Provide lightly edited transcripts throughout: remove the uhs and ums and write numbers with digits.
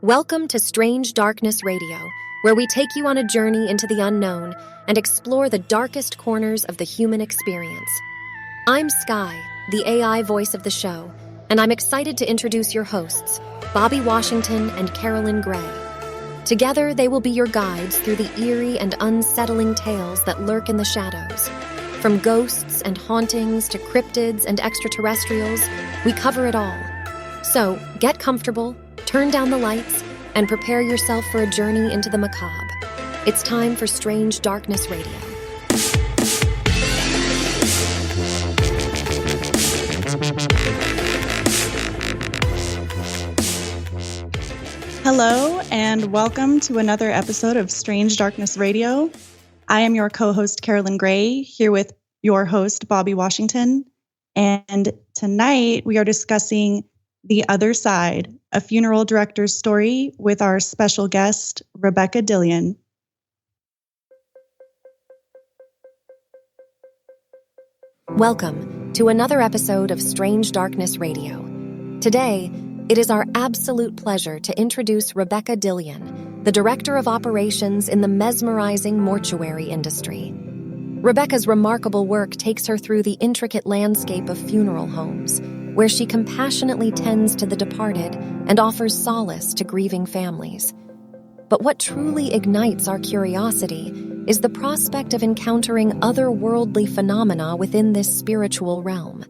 Welcome to Strange Darkness Radio, where we take you on a journey into the unknown and explore the darkest corners of the human experience. I'm Sky, the AI voice of the show, and I'm excited to introduce your hosts, Bobby Washington and Carolyn Gray. Together, they will be your guides through the eerie and unsettling tales that lurk in the shadows. From ghosts and hauntings to cryptids and extraterrestrials, we cover it all. So, get comfortable, turn down the lights, and prepare yourself for a journey into the macabre. It's time for Strange Darkness Radio. Hello, and welcome to another episode of Strange Darkness Radio. I am your co-host, Carolyn Gray, here with your host, Bobby Washington. And tonight we are discussing The Other Side, a funeral director's story with our special guest, Rebekah Dillion. Welcome to another episode of Strange Darkness Radio. Today, it is our absolute pleasure to introduce Rebekah Dillion, the Director of Operations in the mesmerizing mortuary industry. Rebekah's remarkable work takes her through the intricate landscape of funeral homes, where she compassionately tends to the departed and offers solace to grieving families. But what truly ignites our curiosity is the prospect of encountering otherworldly phenomena within this spiritual realm.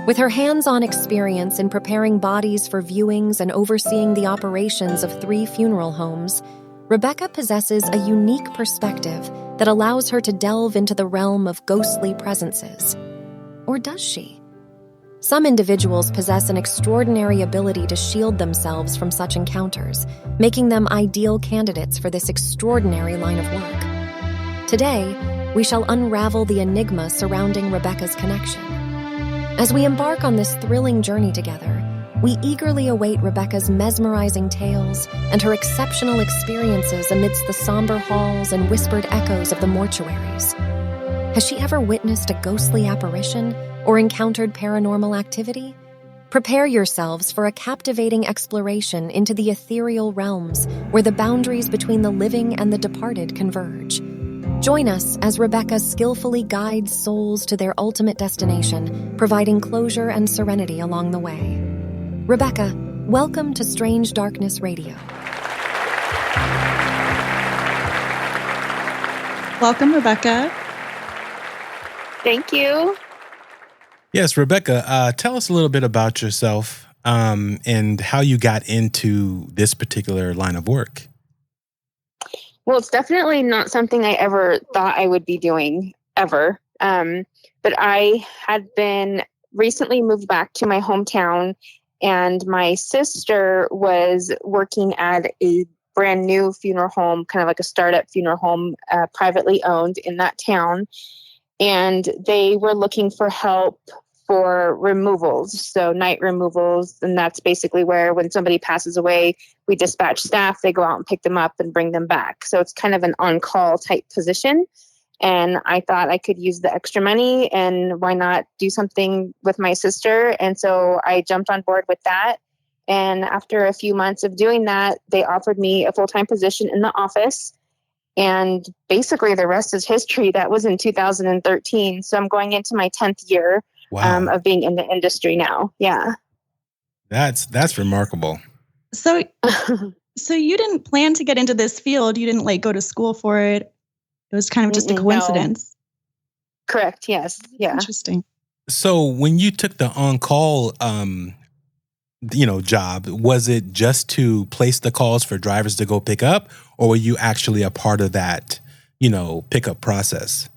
With her hands-on experience in preparing bodies for viewings and overseeing the operations of 3 funeral homes, Rebekah possesses a unique perspective that allows her to delve into the realm of ghostly presences. Or does she? Some individuals possess an extraordinary ability to shield themselves from such encounters, making them ideal candidates for this extraordinary line of work. Today, we shall unravel the enigma surrounding Rebekah's connection. As we embark on this thrilling journey together, we eagerly await Rebekah's mesmerizing tales and her exceptional experiences amidst the somber halls and whispered echoes of the mortuaries. Has she ever witnessed a ghostly apparition or encountered paranormal activity? Prepare yourselves for a captivating exploration into the ethereal realms where the boundaries between the living and the departed converge. Join us as Rebekah skillfully guides souls to their ultimate destination, providing closure and serenity along the way. Rebekah, welcome to Strange Darkness Radio. Welcome, Rebekah. Thank you. Yes, Rebekah, tell us a little bit about yourself and how you got into this particular line of work. Well, it's definitely not something I ever thought I would be doing ever. But I had been recently moved back to my hometown, and my sister was working at a brand new funeral home, kind of like a startup funeral home, privately owned in that town. And they were looking for help for removals, so night removals. And that's basically where when somebody passes away, we dispatch staff, they go out and pick them up and bring them back. So it's kind of an on-call type position. And I thought I could use the extra money and why not do something with my sister? And so I jumped on board with that. And after a few months of doing that, they offered me a full-time position in the office. And basically the rest is history. That was in 2013. So I'm going into my 10th year of being in the industry now. Yeah. That's remarkable. So you didn't plan to get into this field. You didn't go to school for it. It was kind of just a coincidence. No. Correct. Yes. Yeah. Interesting. So when you took the on-call, job, was it just to place the calls for drivers to go pick up, or were you actually a part of that, pickup process?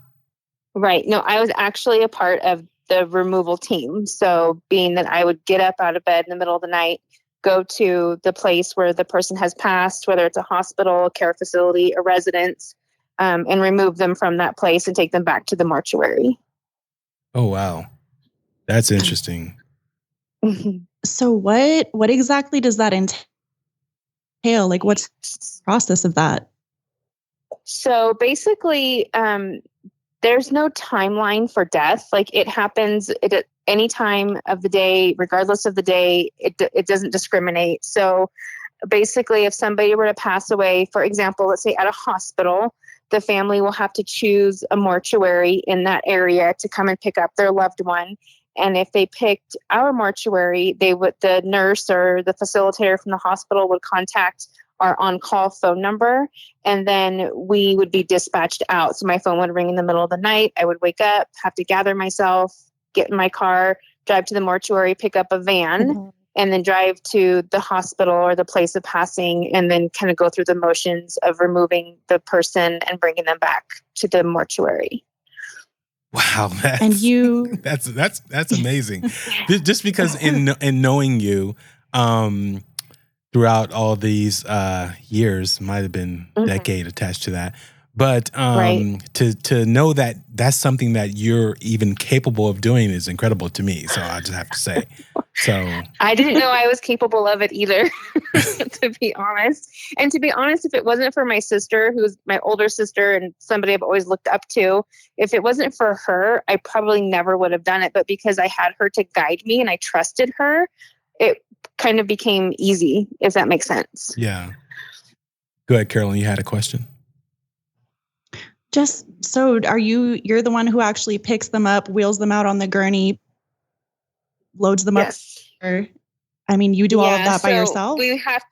Right. No, I was actually a part of the removal team. So being that I would get up out of bed in the middle of the night, go to the place where the person has passed, whether it's a hospital, a care facility, a residence, and remove them from that place and take them back to the mortuary. Oh, wow. That's interesting. So what exactly does that entail? What's the process of that? So basically, there's no timeline for death. It happens at any time of the day, regardless of the day. It doesn't discriminate. So basically, if somebody were to pass away, for example, let's say at a hospital, the family will have to choose a mortuary in that area to come and pick up their loved one. And if they picked our mortuary, the nurse or the facilitator from the hospital would contact our on-call phone number, and then we would be dispatched out. So my phone would ring in the middle of the night. I would wake up, have to gather myself, get in my car, drive to the mortuary, pick up a van, and then drive to the hospital or the place of passing, and then kind of go through the motions of removing the person and bringing them back to the mortuary. Wow, that's amazing. Just because in knowing you, throughout all these years, might have been decade attached to that, but Right. to know that that's something that you're even capable of doing is incredible to me. So I just have to say. So I didn't know I was capable of it either, to be honest. And to be honest, if it wasn't for my sister, who's my older sister and somebody I've always looked up to, if it wasn't for her, I probably never would have done it. But because I had her to guide me and I trusted her, it kind of became easy, if that makes sense. yeah. Go ahead, Carolyn. You had a question? Just so you're the one who actually picks them up, wheels them out on the gurney, loads them Yes. up? Or, I mean, you do all of that by yourself? We have.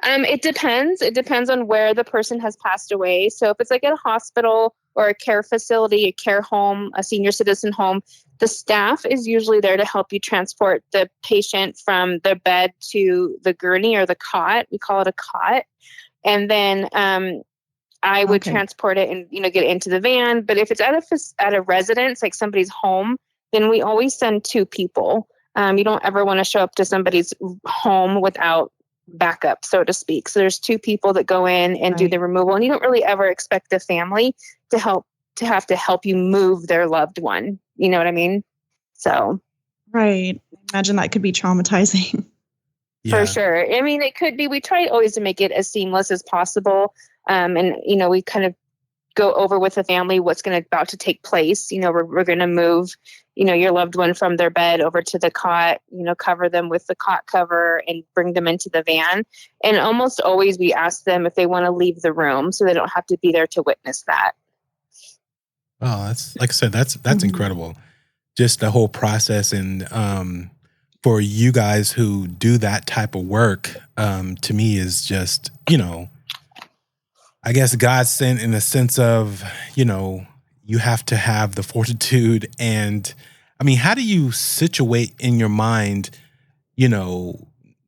It depends. It depends on where the person has passed away. So if it's like at a hospital or a care facility, a care home, a senior citizen home, the staff is usually there to help you transport the patient from the bed to the gurney or the cot. We call it a cot. And then I would transport it and, get it into the van. But if it's at a residence, like somebody's home, then we always send two people. You don't ever want to show up to somebody's home without backup, so to speak. So there's two people that go in and do the removal, and you don't really ever expect the family to have to help you move their loved one. You know what I mean? So, right. Imagine that could be traumatizing. For sure. I mean, it could be. We try always to make it as seamless as possible. And we kind of go over with the family what's about to take place. We're going to move, your loved one from their bed over to the cot, cover them with the cot cover and bring them into the van. And almost always we ask them if they want to leave the room so they don't have to be there to witness that. Oh, that's, like I said, that's incredible. Just the whole process. And for you guys who do that type of work, to me is just, I guess God sent in the sense of, you have to have the fortitude. And I mean, how do you situate in your mind,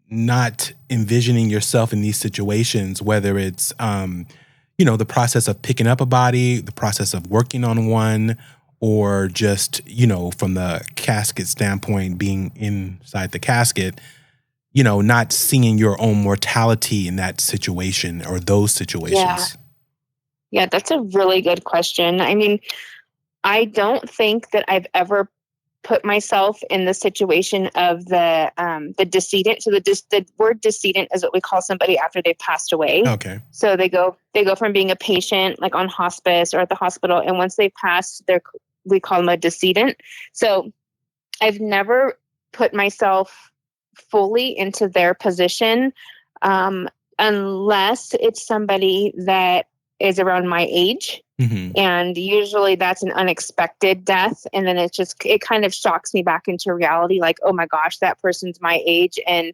not envisioning yourself in these situations, whether it's, the process of picking up a body, the process of working on one, or just, from the casket standpoint, being inside the casket, not seeing your own mortality in that situation or those situations? Yeah, that's a really good question. I mean, I don't think that I've ever put myself in the situation of the decedent. So the word decedent is what we call somebody after they've passed away. Okay. So they go from being a patient, like on hospice or at the hospital, and once they've passed, we call them a decedent. So I've never put myself fully into their position, unless it's somebody that is around my age. Mm-hmm. And usually that's an unexpected death. And then it kind of shocks me back into reality. Like, oh my gosh, that person's my age and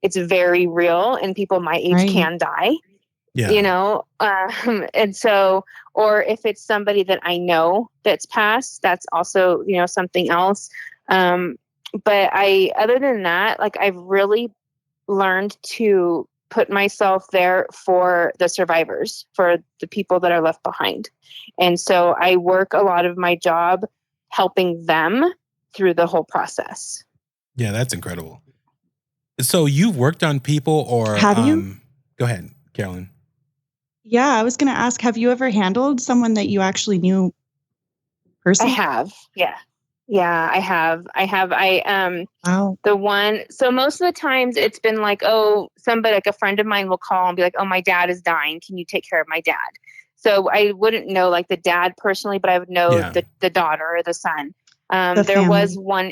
it's very real and people my age can die, and so, or if it's somebody that I know that's passed, that's also, something else. But other than that, like I've really learned to put myself there for the survivors, for the people that are left behind. And so I work a lot of my job helping them through the whole process. Yeah, that's incredible. So you've worked on people or... Have you? Go ahead, Carolyn. Yeah, I was going to ask, have you ever handled someone that you actually knew personally? I have, yeah. Yeah, I have. Wow. The one, so most of the times it's been like, oh, somebody, like a friend of mine will call and be like, oh, my dad is dying. Can you take care of my dad? So I wouldn't know like the dad personally, but I would know the daughter or the son. There was one,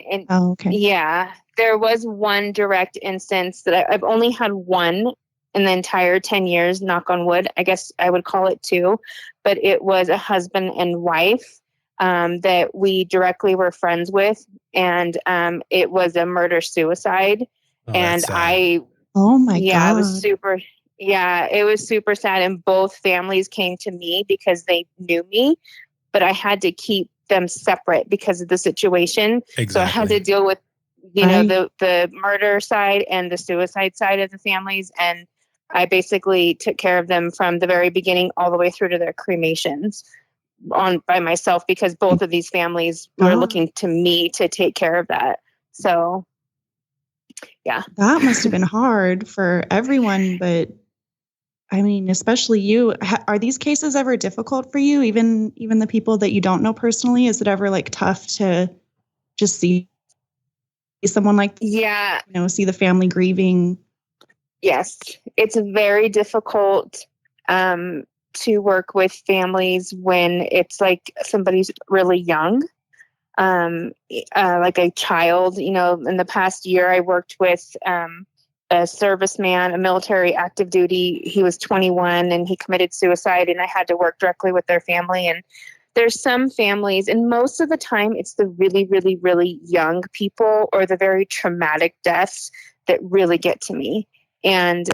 there was one direct instance that I've only had one in the entire 10 years, knock on wood, I guess I would call it too, but it was a husband and wife that we directly were friends with. And it was a murder-suicide. Oh, And that's sad. Oh my yeah, God. it was super sad. And both families came to me because they knew me, but I had to keep them separate because of the situation. Exactly. So I had to deal with, the murder side and the suicide side of the families. And I basically took care of them from the very beginning all the way through to their cremations by myself, because both of these families were looking to me to take care of that. So, yeah. That must have been hard for everyone, but I mean, especially you. Are these cases ever difficult for you? Even the people that you don't know personally? Is it ever like tough to just see someone like, Yeah. See the family grieving? Yes, it's very difficult to work with families when it's like somebody's really young, like a child. In the past year, I worked with a serviceman, a military active duty. He was 21 and he committed suicide, and I had to work directly with their family. And there's some families, and most of the time it's the really, really, really young people or the very traumatic deaths that really get to me. And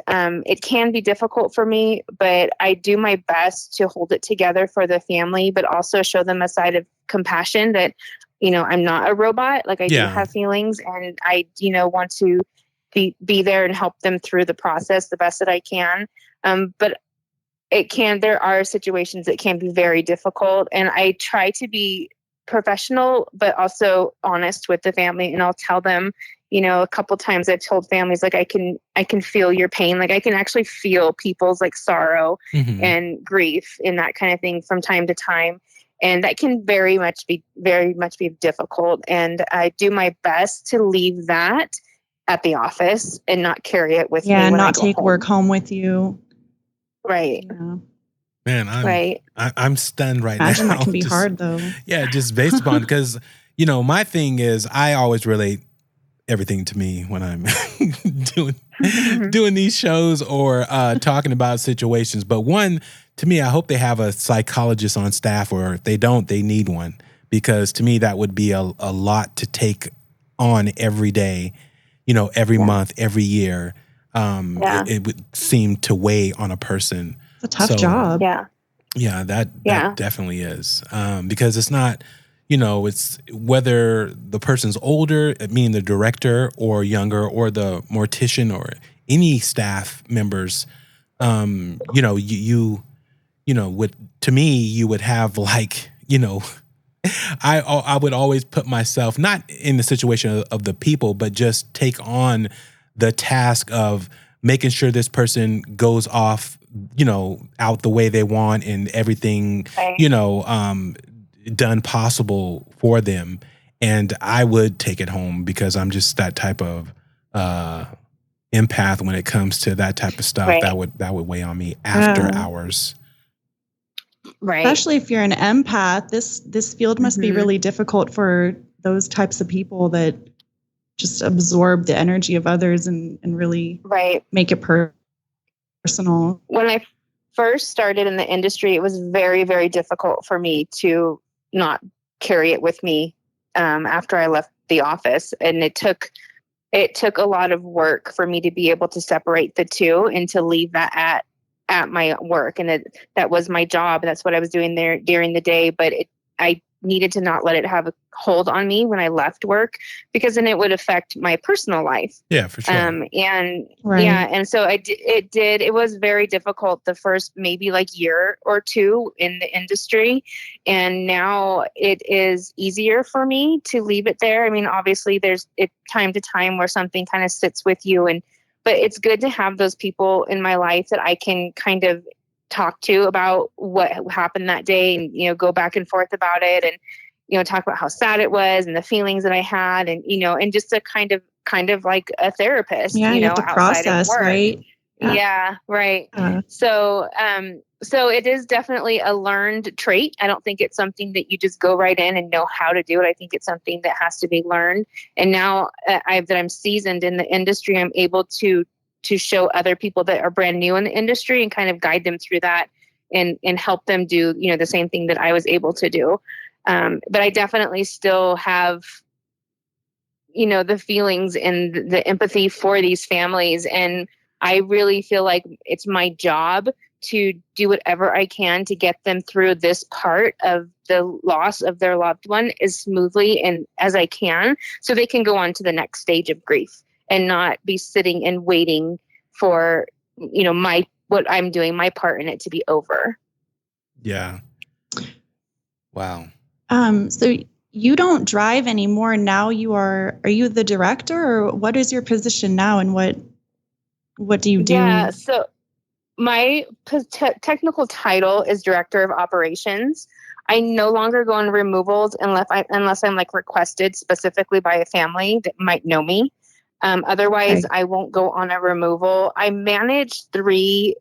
it can be difficult for me, but I do my best to hold it together for the family, but also show them a side of compassion that, I'm not a robot. Like I do have feelings, and I, want to be there and help them through the process the best that I can. But there are situations that can be very difficult, and I try to be professional, but also honest with the family. And I'll tell them, a couple times I've told families, like, I can feel your pain. Like I can actually feel people's like sorrow and grief and that kind of thing from time to time. And that can very much be difficult. And I do my best to leave that at the office and not carry it with me. Yeah, and when not I go take home. work home with you. Right. Yeah. Man, I'm stunned right Imagine now. That can be hard though. Yeah, just based upon, because, my thing is I always relate everything to me when I'm doing these shows or talking about situations. But one, to me, I hope they have a psychologist on staff, or if they don't, they need one, because to me that would be a lot to take on every day, every month, every year. It would seem to weigh on a person. It's a tough job. Yeah, that definitely is. Because it's not, it's whether the person's older, meaning the director, or younger, or the mortician, or any staff members. You to me, you would have like, I would always put myself not in the situation of the people, but just take on the task of making sure this person goes off, out the way they want, and everything, done possible for them. And I would take it home, because I'm just that type of empath when it comes to that type of stuff. That would weigh on me after hours. Right. Especially if you're an empath, this field must be really difficult for those types of people that just absorb the energy of others and really make it personal. When I first started in the industry, it was very, very difficult for me to not carry it with me after I left the office. And it took a lot of work for me to be able to separate the two and to leave that at my work. And that was my job. That's what I was doing there during the day. But I needed to not let it have a hold on me when I left work, because then it would affect my personal life. Yeah, for sure. And so it was very difficult the first maybe like year or two in the industry. And now it is easier for me to leave it there. I mean, obviously there's time to time where something kind of sits with you, but it's good to have those people in my life that I can kind of talk to about what happened that day, and, go back and forth about it, and, talk about how sad it was and the feelings that I had, and, and just a kind of like a therapist, you have to process, right? Yeah. Right. So it is definitely a learned trait. I don't think it's something that you just go right in and know how to do it. I think it's something that has to be learned. And now that I'm seasoned in the industry, I'm able to to show other people that are brand new in the industry and kind of guide them through that and help them do, the same thing that I was able to do. But I definitely still have, the feelings and the empathy for these families. And I really feel like it's my job to do whatever I can to get them through this part of the loss of their loved one as smoothly and as I can, so they can go on to the next stage of grief and not be sitting and waiting for, what I'm doing, my part in it, to be over. Yeah. Wow. So you don't drive anymore. Now are you the director, or what is your position now, and what do you do? Yeah. So my technical title is director of operations. I no longer go on removals unless I'm like requested specifically by a family that might know me. Otherwise, I won't go on a removal. I manage 3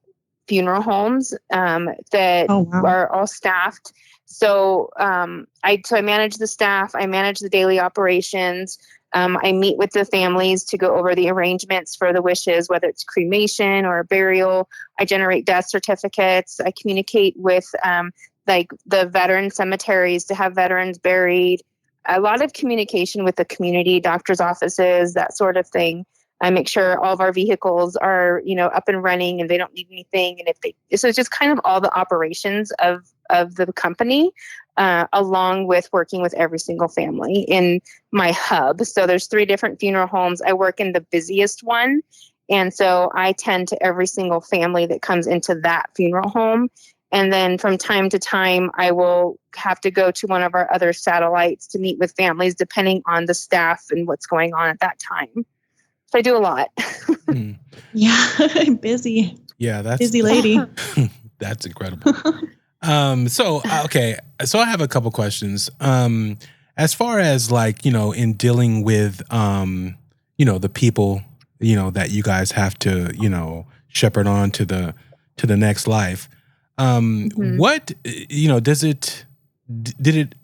funeral homes that are all staffed. So I manage the staff. I manage the daily operations. I meet with the families to go over the arrangements for the wishes, whether it's cremation or burial. I generate death certificates. I communicate with like the veteran cemeteries to have veterans buried. A lot of communication with the community, doctor's offices, that sort of thing. I make sure all of our vehicles are, up and running and they don't need anything. And so it's just kind of all the operations of the company, along with working with every single family in my hub. So there's 3 different funeral homes. I work in the busiest one. And so I tend to every single family that comes into that funeral home. And then from time to time, I will have to go to one of our other satellites to meet with families, depending on the staff and what's going on at that time. So I do a lot. Yeah, busy. Yeah, that's busy lady. That's incredible. So I have a couple questions. As far as like, in dealing with the people, that you guys have to, shepherd on to the next life. What, did it,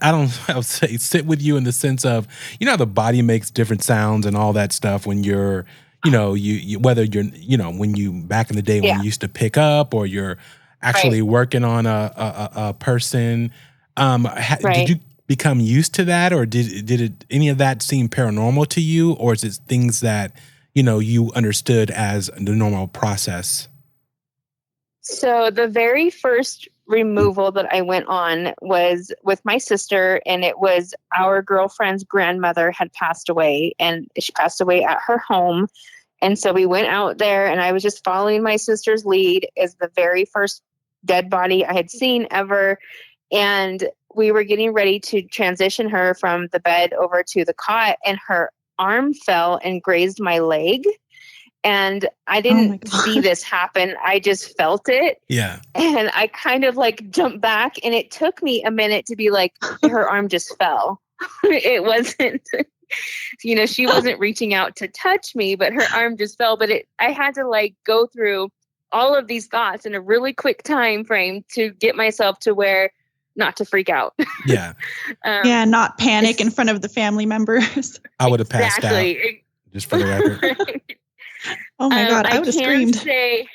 I would say, sit with you in the sense of, how the body makes different sounds and all that stuff when you're, you whether you're, when you back in the day when you used to pick up or you're actually working on a person. Did you become used to that, or did it any of that seem paranormal to you, or is it things that, you understood as the normal process? So the very first removal that I went on was with my sister, and it was our girlfriend's grandmother had passed away, and she passed away at her home. And so we went out there, and I was just following my sister's lead as the very first dead body I had seen ever. And we were getting ready to transition her from the bed over to the cot, and her arm fell and grazed my leg. And I didn't see this happen. I just felt it. Yeah. And I kind of like jumped back, and it took me a minute to be like, her arm just fell. It wasn't, she wasn't reaching out to touch me, but her arm just fell. But I had to like go through all of these thoughts in a really quick time frame to get myself to where not to freak out. Yeah. Not panic in front of the family members. I would have passed out, just for the record. Oh my God, I would have screamed. Say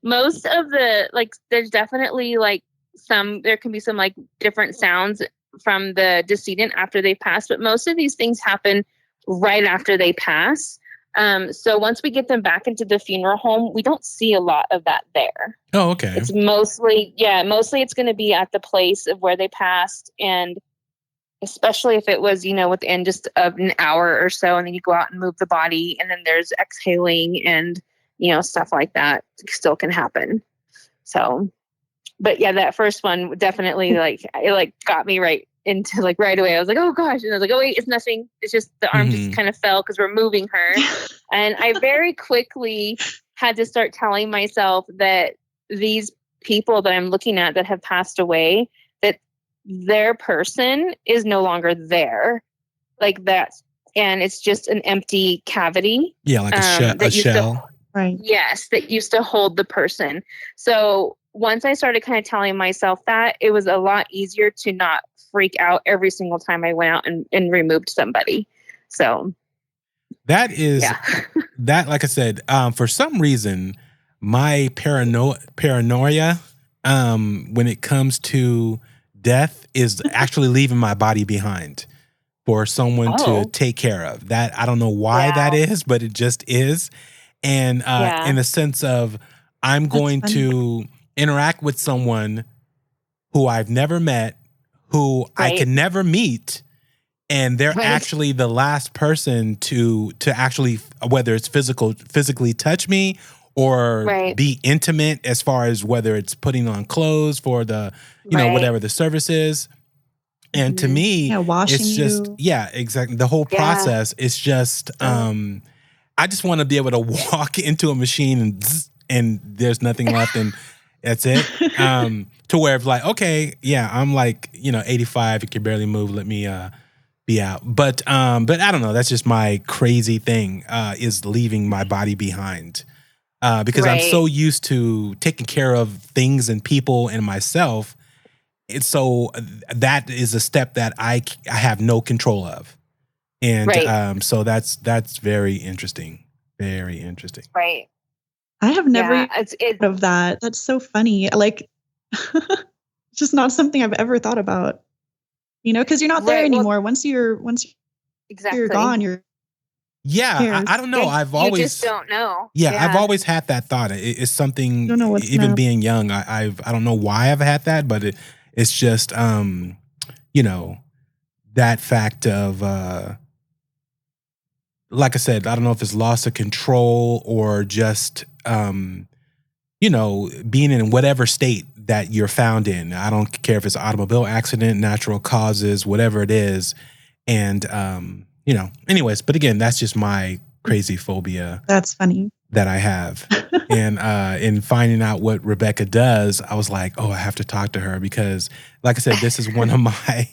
most of the, like, there's definitely like there can be some like different sounds from the decedent after they pass, but most of these things happen right after they pass. So once we get them back into the funeral home, we don't see a lot of that there. Oh, okay. It's mostly it's going to be at the place of where they passed. And especially if it was, within just an hour or so, and then you go out and move the body, and then there's exhaling and, stuff like that still can happen. So, but yeah, that first one definitely it got me right into right away. I was like, oh gosh. And I was like, oh wait, it's nothing. It's just the arm just kind of fell because we're moving her. And I very quickly had to start telling myself that these people that I'm looking at that have passed away, that their person is no longer there, like that, and it's just an empty cavity. Yeah, like a shell. Right. Yes, that used to hold the person. So once I started kind of telling myself that, it was a lot easier to not freak out every single time I went out and removed somebody. So That is Yeah. that, like I said, for some reason, my paranoia, when it comes to death, is actually leaving my body behind for someone to Oh, take care of. That I don't know why that wow. is, but it just is. And in Yeah. the sense of I'm That's going funny. to interact with someone who I've never met, who I Right. can never meet, and they're Right. actually the last person to actually, whether it's physically touch me or Right. be intimate, as far as whether it's putting on clothes for the Right. whatever the service is. And to Mhm. me, Yeah, washing it's just, you. yeah, exactly, the whole Yeah. process is just So I just want to be able to walk into a machine and and there's nothing left, and that's it. To where it's like, okay, yeah, I'm like, 85, you can barely move, let me be out. But I don't know, that's just my crazy thing, is leaving my body behind. Because I'm Right. so used to taking care of things and people and myself. It's so that is a step that I have no control of. And Right. so that's very interesting. Very interesting. Right. I have never Yeah. even It. thought of that. That's so funny. Like, it's just not something I've ever thought about. Because you're not there Right. Well, anymore. Once you're exactly. gone, you're Yeah, I cares. don't Yeah. know. I've You just always don't know. Yeah, I've Yeah. always had that thought. It's You something, don't know what's even gonna being young, I don't know why I've had that, but it's just you know, that fact of like I said, I don't know if it's loss of control or just being in whatever state that you're found in. I don't care if it's an automobile accident, natural causes, whatever it is. And anyways, but again, that's just my crazy phobia That's funny. that I have. And in finding out what Rebekah does, I was like, oh, I have to talk to her because, like I said, this is one of my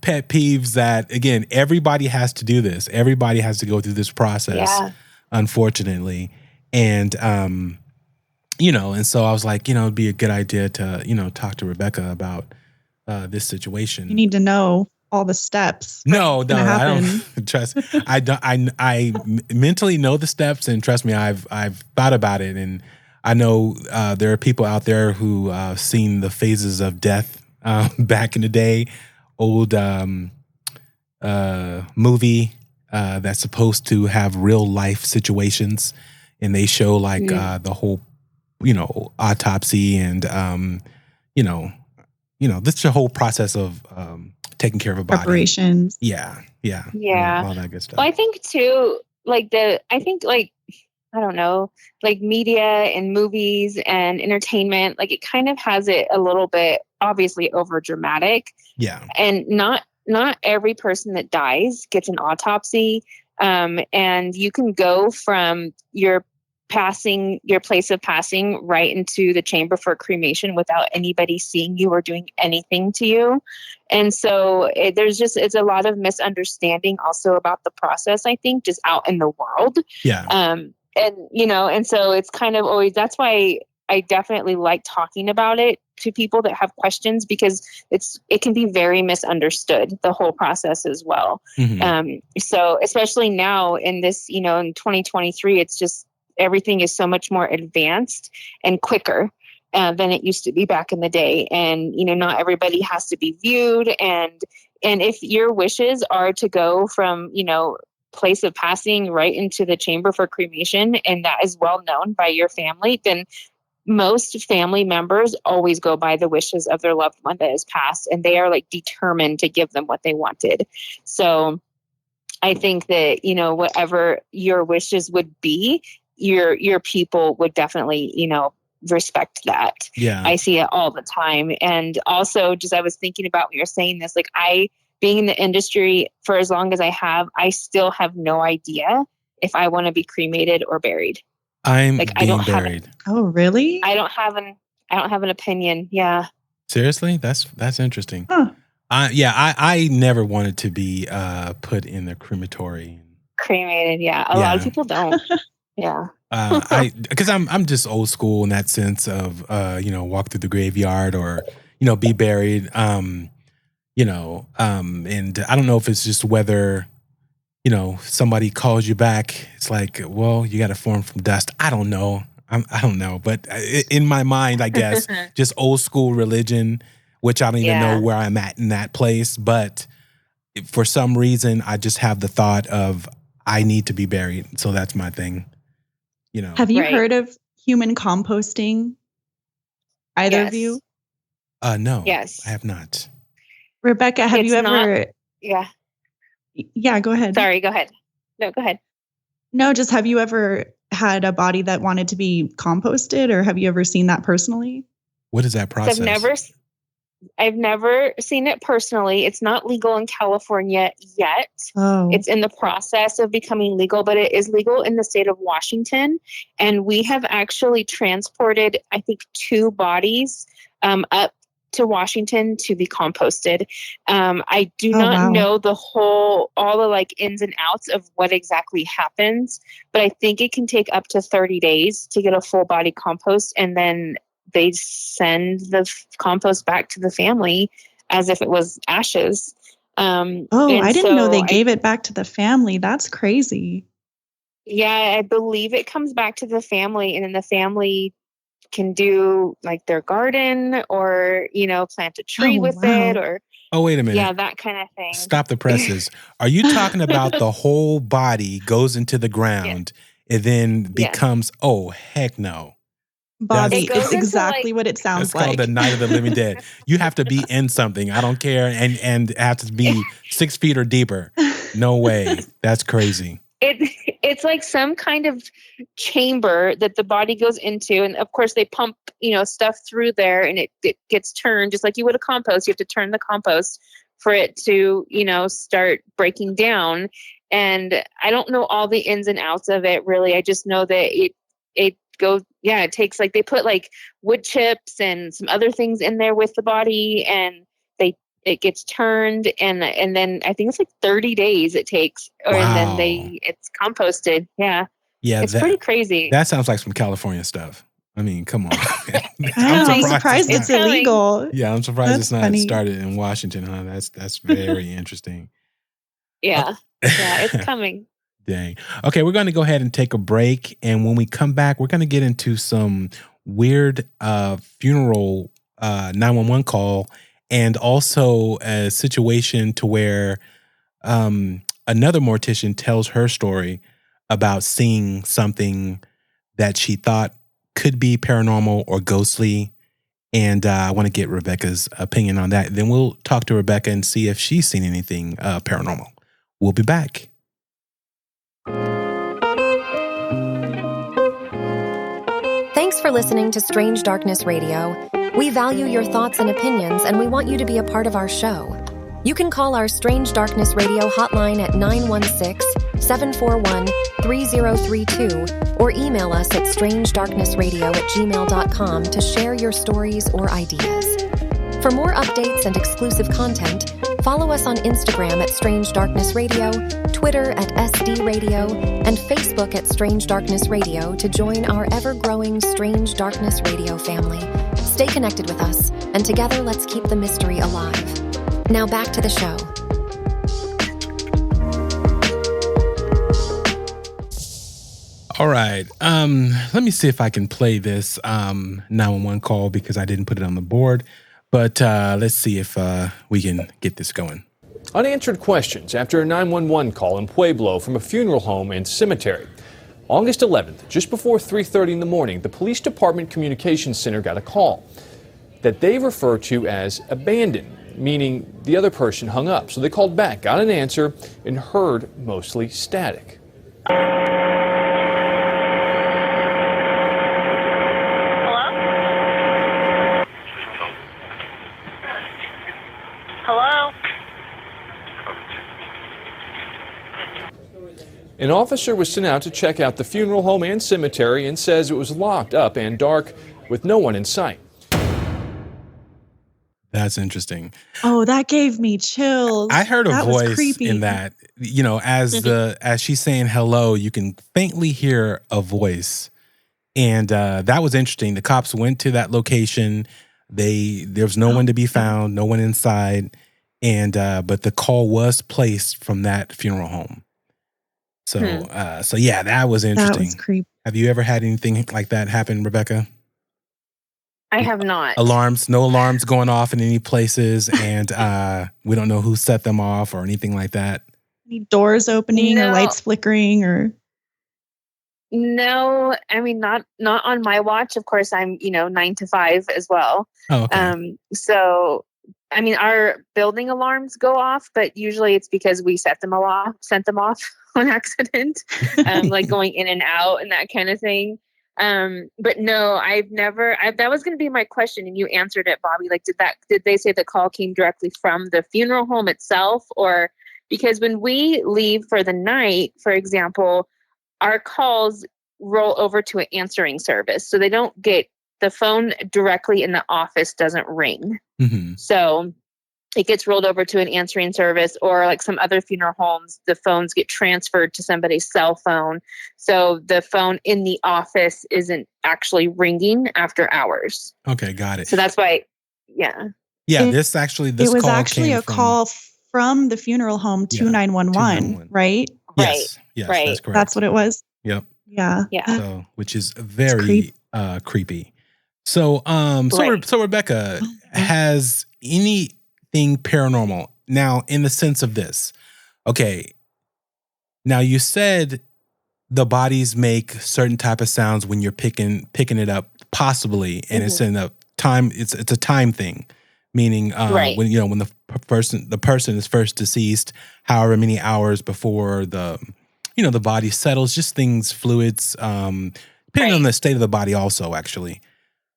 pet peeves that, again, everybody has to do this. Everybody has to go through this process, Yeah. unfortunately. And, and so I was like, it'd be a good idea to, talk to Rebekah about this situation. You need to know all the steps. No, What's gonna I happen. don't trust. I don't. I mentally know the steps, and trust me, I've thought about it, and I know there are people out there who seen the phases of death back in the day. Old movie that's supposed to have real life situations, and they show like Mm. the whole autopsy and you know this is the whole process of taking care of a body. Preparations. Yeah, yeah, Yeah. all that good stuff. Well, I think too, I don't know, like media and movies and entertainment, like it kind of has it a little bit obviously over dramatic. Yeah, And not every person that dies gets an autopsy. And you can go from your place of passing right into the chamber for cremation without anybody seeing you or doing anything to you. And so it's a lot of misunderstanding also about the process, I think, just out in the world. yeah, And so it's kind of always, that's why I definitely like talking about it to people that have questions, because it can be very misunderstood, the whole process as well. mhm. So especially now in this, in 2023, it's just, everything is so much more advanced and quicker than it used to be back in the day. And, not everybody has to be viewed. And if your wishes are to go from, place of passing right into the chamber for cremation, and that is well known by your family, then most family members always go by the wishes of their loved one that has passed, and they are like determined to give them what they wanted. So I think that, whatever your wishes would be, your people would definitely, respect that. Yeah, I see it all the time. And also, just I was thinking about when you're saying this, like being in the industry for as long as I have, I still have no idea if I want to be cremated or buried. I'm Like being buried. Oh, really? I don't have an opinion. Yeah. Seriously, that's interesting. Huh. I never wanted to be put in the crematory. Cremated. Yeah. A lot of people don't. Yeah. Because I'm just old school in that sense of walk through the graveyard or be buried. And I don't know if it's just whether somebody calls you back. It's like, well, you got to form from dust. I don't know. I don't know. But in my mind, I guess, just old school religion, which I don't even know where I'm at in that place. But for some reason, I just have the thought of I need to be buried. So that's my thing. Have you heard of human composting? Either of you? No. Yes. I have not. Rebekah, have you ever? Yeah, go ahead. Sorry, go ahead. No, go ahead. No, just have you ever had a body that wanted to be composted, or have you ever seen that personally? What is that process? So I've never seen it personally. It's not legal in California yet. Oh. It's in the process of becoming legal, but it is legal in the state of Washington. And we have actually transported, I think, 2 bodies up to Washington to be composted. I do not know all the ins and outs of what exactly happens, but I think it can take up to 30 days to get a full body compost, and then they send the compost back to the family as if it was ashes. I didn't know they gave it back to the family. That's crazy. Yeah, I believe it comes back to the family, and then the family can do their garden or, plant a tree with it or. Oh, wait a minute. Yeah, that kind of thing. Stop the presses. Are you talking about the whole body goes into the ground and then becomes, oh, heck no. Bobby, it's exactly what it sounds like. It's called the Night of the Living Dead. You have to be in something. I don't care. And have to be 6 feet or deeper. No way. That's crazy. It's like some kind of chamber that the body goes into. And of course they pump, stuff through there, and it gets turned just like you would a compost. You have to turn the compost for it to, start breaking down. And I don't know all the ins and outs of it really. I just know that it goes, it takes they put wood chips and some other things in there with the body, and it gets turned, and then I think it's 30 days it takes, and then it's composted. Yeah. Yeah. It's pretty crazy. That sounds like some California stuff. I mean, come on. I'm surprised it's illegal. Yeah, I'm surprised it's not started in Washington, huh? That's very interesting. Yeah. Yeah, it's coming. Dang. Okay, we're going to go ahead and take a break, and when we come back, we're going to get into some weird funeral 911 call, and also a situation to where another mortician tells her story about seeing something that she thought could be paranormal or ghostly. And I want to get Rebekah's opinion on that. Then we'll talk to Rebekah and see if she's seen anything paranormal. We'll be back. Thanks for listening to Strange Darkness Radio. We value your thoughts and opinions, and we want you to be a part of our show. You can call our Strange Darkness Radio hotline at 916-741-3032 or email us at strangedarknessradio@gmail.com to share your stories or ideas. For more updates and exclusive content, follow us on Instagram at Strange Darkness Radio, Twitter at SD Radio, and Facebook at Strange Darkness Radio to join our ever-growing Strange Darkness Radio family. Stay connected with us, and together let's keep the mystery alive. Now back to the show. All right. Let me see if I can play this 911 call because I didn't put it on the board. But let's see if we can get this going. Unanswered questions after a 911 call in Pueblo from a funeral home and cemetery. August 11th, just before 3:30 in the morning, the police department communications center got a call that they refer to as abandoned, meaning the other person hung up. So they called back, got an answer, and heard mostly static. An officer was sent out to check out the funeral home and cemetery and says it was locked up and dark with no one in sight. That's interesting. Oh, that gave me chills. I heard a voice in that, as she's saying hello, you can faintly hear a voice. And that was interesting. The cops went to that location. There was no one to be found, no one inside. And but the call was placed from that funeral home. So, so yeah, that was interesting. That was creepy. Have you ever had anything like that happen, Rebekah? I have not. No alarms going off in any places, and we don't know who set them off or anything like that. Any doors opening or No. lights flickering or? No, I mean, not on my watch. Of course, I'm 9 to 5 as well. Oh, okay. So I mean, our building alarms go off, but usually it's because we sent them off on accident, like going in and out and that kind of thing. But no, I've never. That was going to be my question, and you answered it, Bobby. Like, did they say the call came directly from the funeral home itself, or because when we leave for the night, for example, our calls roll over to an answering service, so they don't get the phone directly in the office doesn't ring. Mm-hmm. So it gets rolled over to an answering service, or like some other funeral homes, the phones get transferred to somebody's cell phone. So the phone in the office isn't actually ringing after hours. Okay, got it. So that's why, yeah. Yeah, It this was call actually came a call from the funeral home to 911, right? Yes, Right. That's correct. That's what it was. Yep. Yeah. So, which is very creepy. So, Right. so Rebekah, has anything paranormal now in the sense of this? Okay. Now you said the bodies make certain type of sounds when you're picking it up, possibly, and it's in a time. It's a time thing, meaning Right. when when the person is first deceased, however many hours before the body settles, just things, fluids, depending on the state of the body, also actually.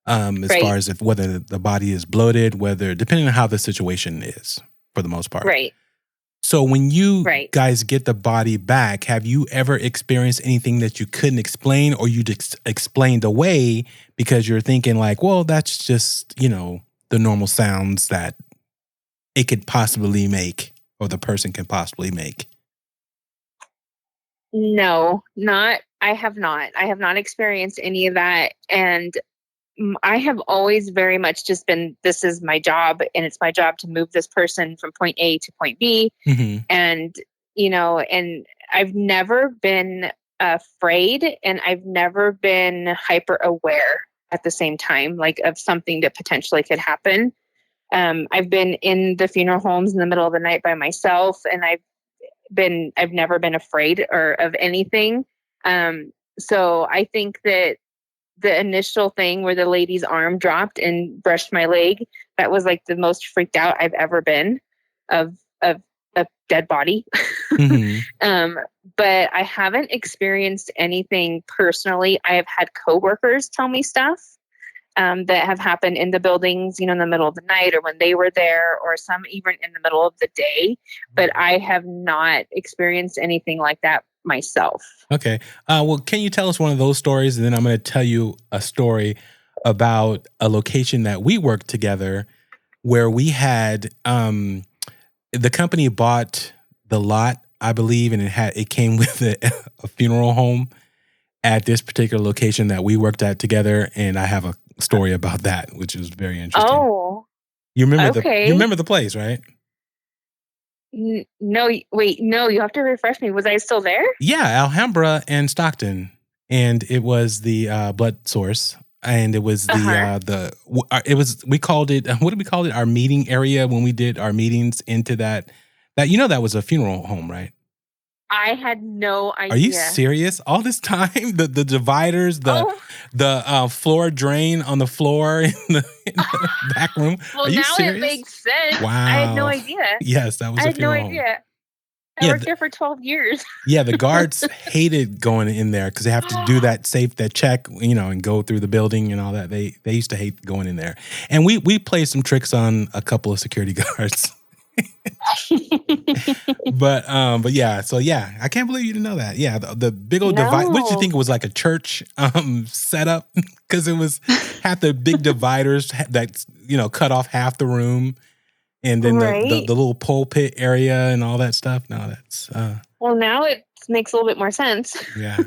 As far as whether the body is bloated, depending on how the situation is, for the most part. Right. So when you guys get the body back, have you ever experienced anything that you couldn't explain, or you explained away because you're thinking like, well, that's just, the normal sounds that it could possibly make, or the person can possibly make? No, I have not experienced any of that. And I have always very much just been, this is my job, and it's my job to move this person from point A to point B. Mm-hmm. And, and I've never been afraid, and I've never been hyper aware at the same time, like of something that potentially could happen. I've been in the funeral homes in the middle of the night by myself, and I've never been afraid or of anything. So I think that the initial thing where the lady's arm dropped and brushed my leg, that was like the most freaked out I've ever been of a dead body. Mm-hmm. But I haven't experienced anything personally. I have had coworkers tell me stuff that have happened in the buildings, in the middle of the night, or when they were there, or some even in the middle of the day. But I have not experienced anything like that myself. Okay. Well, can you tell us one of those stories? And then I'm going to tell you a story about a location that we worked together where we had, the company bought the lot, I believe, and it came with a funeral home at this particular location that we worked at together. And I have a story about that, which is very interesting. Oh, you remember okay. You remember the place, right? No, wait, no, you have to refresh me. Was I still there? Yeah, Alhambra and Stockton. And it was the blood source. And it was we called it, what did we call it? Our meeting area when we did our meetings into that that was a funeral home, right? I had no idea. Are you serious? All this time, the dividers, the floor drain on the floor in the back room. Well, Are you now serious? it makes sense. Wow. I had no idea. Yes, that was I a had no funeral home. idea. I worked there for 12 years. Yeah, the guards hated going in there because they have to do that check, and go through the building and all that. They used to hate going in there. And we played some tricks on a couple of security guards. but yeah, so yeah, I can't believe you didn't know that. Yeah, the big old divide. What did you think it was, like a church setup? Because it was half the big dividers that cut off half the room, and then the little pulpit area and all that stuff. No, that's well, now it makes a little bit more sense. Yeah.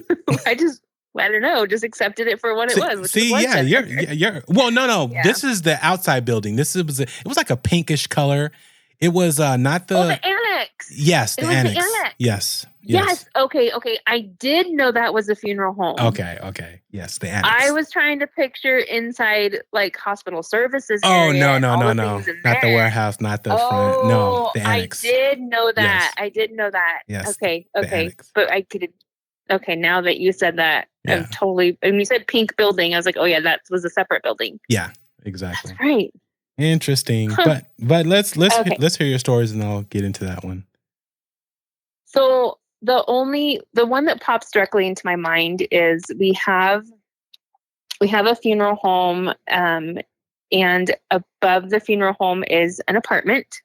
I don't know, just accepted it for what it was. You're well, no. Yeah. This is the outside building. It was like a pinkish color. It was not the annex. annex. Yes, It the was annex. the annex. Yes. Yes. Okay. I did know that was a funeral home. Okay. Yes, the annex. I was trying to picture inside like hospital services. Oh, area no. and all the things in Not the there. warehouse, not the front. No, the I annex. did know that. Yes. I did know that. Yes. Okay. The annex. But I could. Okay. Now that you said that, Yeah. I'm totally. And you said pink building. I was like, oh yeah, that was a separate building. Yeah, exactly. That's right. Interesting. Huh. But let's Okay. let's hear your stories and I'll get into that one. So the one that pops directly into my mind is we have a funeral home, and above the funeral home is an apartment.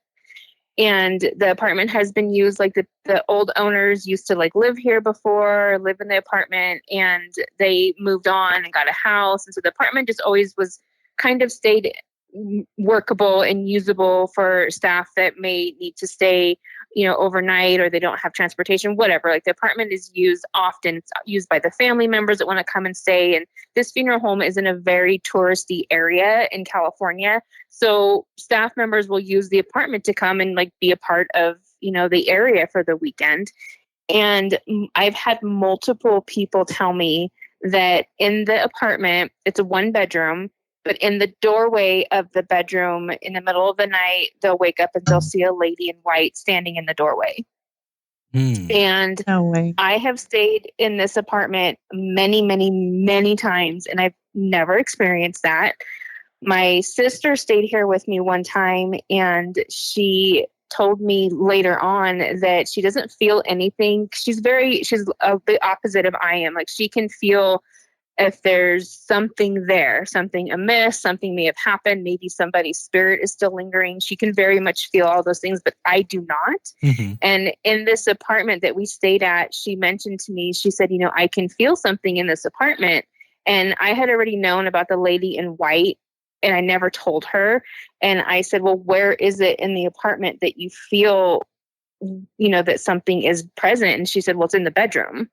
And the apartment has been used, like the old owners used to like live here before, live in the apartment, and they moved on and got a house. And so the apartment just always was kind of stayed workable and usable for staff that may need to stay, overnight, or they don't have transportation, whatever. Like the apartment is used often. It's used by the family members that want to come and stay. And this funeral home is in a very touristy area in California. So staff members will use the apartment to come and like be a part of, the area for the weekend. And I've had multiple people tell me that in the apartment, it's a 1-bedroom, but in the doorway of the bedroom in the middle of the night, they'll wake up and they'll see a lady in white standing in the doorway. And No way. I have stayed in this apartment many, many, many times, and I've never experienced that. My sister stayed here with me one time, and she told me later on that she doesn't feel anything. She's the opposite of I am. Like she can feel if there's something there, something amiss, something may have happened, maybe somebody's spirit is still lingering. She can very much feel all those things, but I do not. Mm-hmm. And in this apartment that we stayed at, she mentioned to me, she said, I can feel something in this apartment. And I had already known about the lady in white, and I never told her. And I said, well, where is it in the apartment that you feel, that something is present? And she said, well, it's in the bedroom.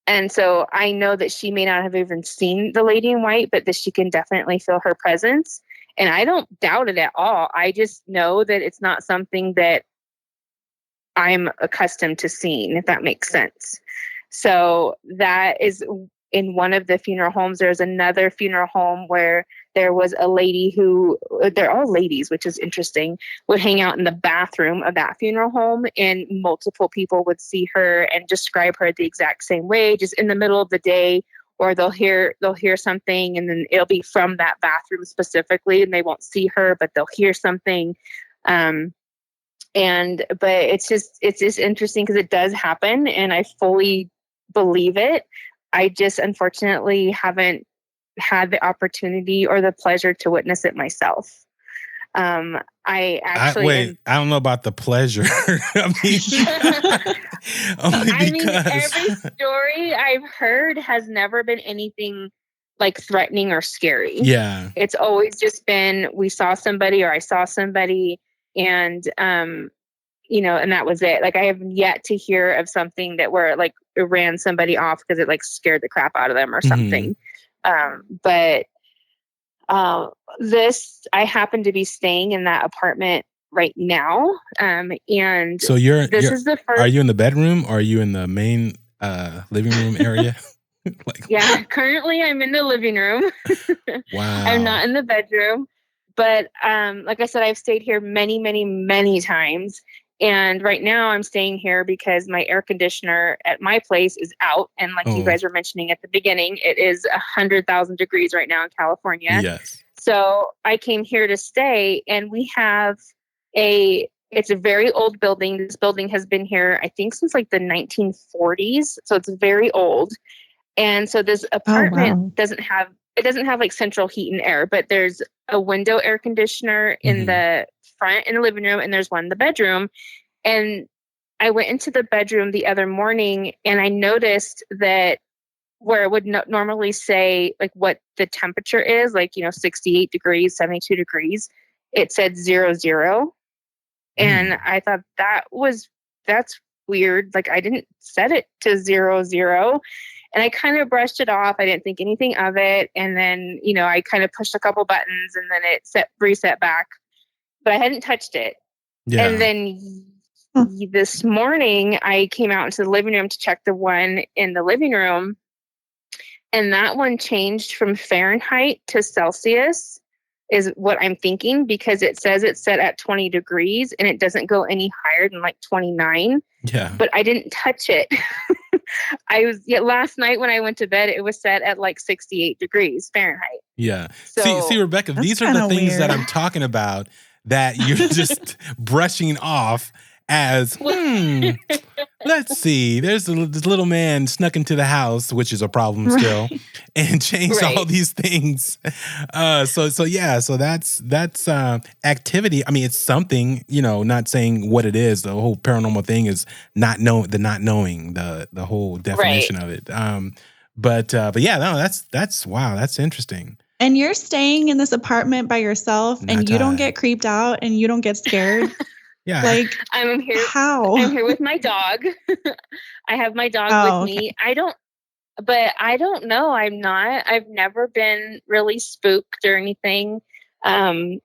And so I know that she may not have even seen the lady in white, but that she can definitely feel her presence. And I don't doubt it at all. I just know that it's not something that I'm accustomed to seeing, if that makes sense. So that is in one of the funeral homes. There's another funeral home where there was a lady who, they're all ladies, which is interesting, would hang out in the bathroom of that funeral home, and multiple people would see her and describe her the exact same way, just in the middle of the day, or they'll hear something and then it'll be from that bathroom specifically, and they won't see her, but they'll hear something. But it's just interesting because it does happen, and I fully believe it. I just unfortunately haven't had the opportunity or the pleasure to witness it myself. I don't know about the pleasure. Only because every story I've heard has never been anything like threatening or scary. Yeah. It's always just been, we saw somebody or I saw somebody, and, and that was it. Like I have yet to hear of something that where like it ran somebody off because it like scared the crap out of them or something. But I happen to be staying in that apartment right now. And so this is the first. Are you in the bedroom or are you in the main living room area? Yeah, currently I'm in the living room. Wow. I'm not in the bedroom, but like I said, I've stayed here many, many, many times. And right now I'm staying here because my air conditioner at my place is out. And like you guys were mentioning at the beginning, it is 100,000 degrees right now in California. Yes. So I came here to stay, and we have it's a very old building. This building has been here, I think, since like the 1940s. So it's very old. And so this apartment doesn't have like central heat and air, but there's a window air conditioner in the front in the living room, and there's one in the bedroom. And I went into the bedroom the other morning, and I noticed that where it would normally say like what the temperature is, like, 68 degrees, 72 degrees, it said 00. And I thought that's weird. Like I didn't set it to 00. And I kind of brushed it off. I didn't think anything of it. And then, I kind of pushed a couple buttons, and then it reset back, but I hadn't touched it. Yeah. And then This morning, I came out into the living room to check the one in the living room, and that one changed from Fahrenheit to Celsius, is what I'm thinking, because it says it's set at 20 degrees and it doesn't go any higher than like 29. Yeah. But I didn't touch it. Last night when I went to bed, it was set at like 68 degrees Fahrenheit. Yeah. So, see, Rebekah, these are the things that I'm talking about that you're just brushing off as, let's see, there's this little man snuck into the house, which is a problem still, and changed all these things. So that's activity. I mean, it's something, not saying what it is. The whole paranormal thing is not knowing, the whole definition of it. But yeah, no, that's wow, that's interesting. And you're staying in this apartment by yourself, and you don't get creeped out, and you don't get scared. Yeah. Like, I'm here. How? I'm here with my dog. I have my dog with me. I don't know. I've never been really spooked or anything. And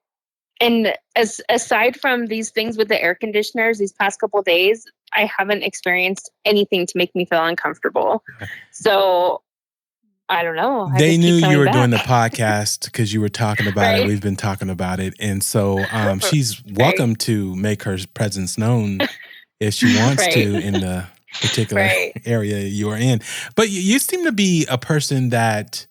aside from these things with the air conditioners these past couple of days, I haven't experienced anything to make me feel uncomfortable. So I don't know. They knew you were doing the podcast because you were talking about it. We've been talking about it. And so she's welcome to make her presence known if she wants to in the particular area you are in. But you seem to be a person that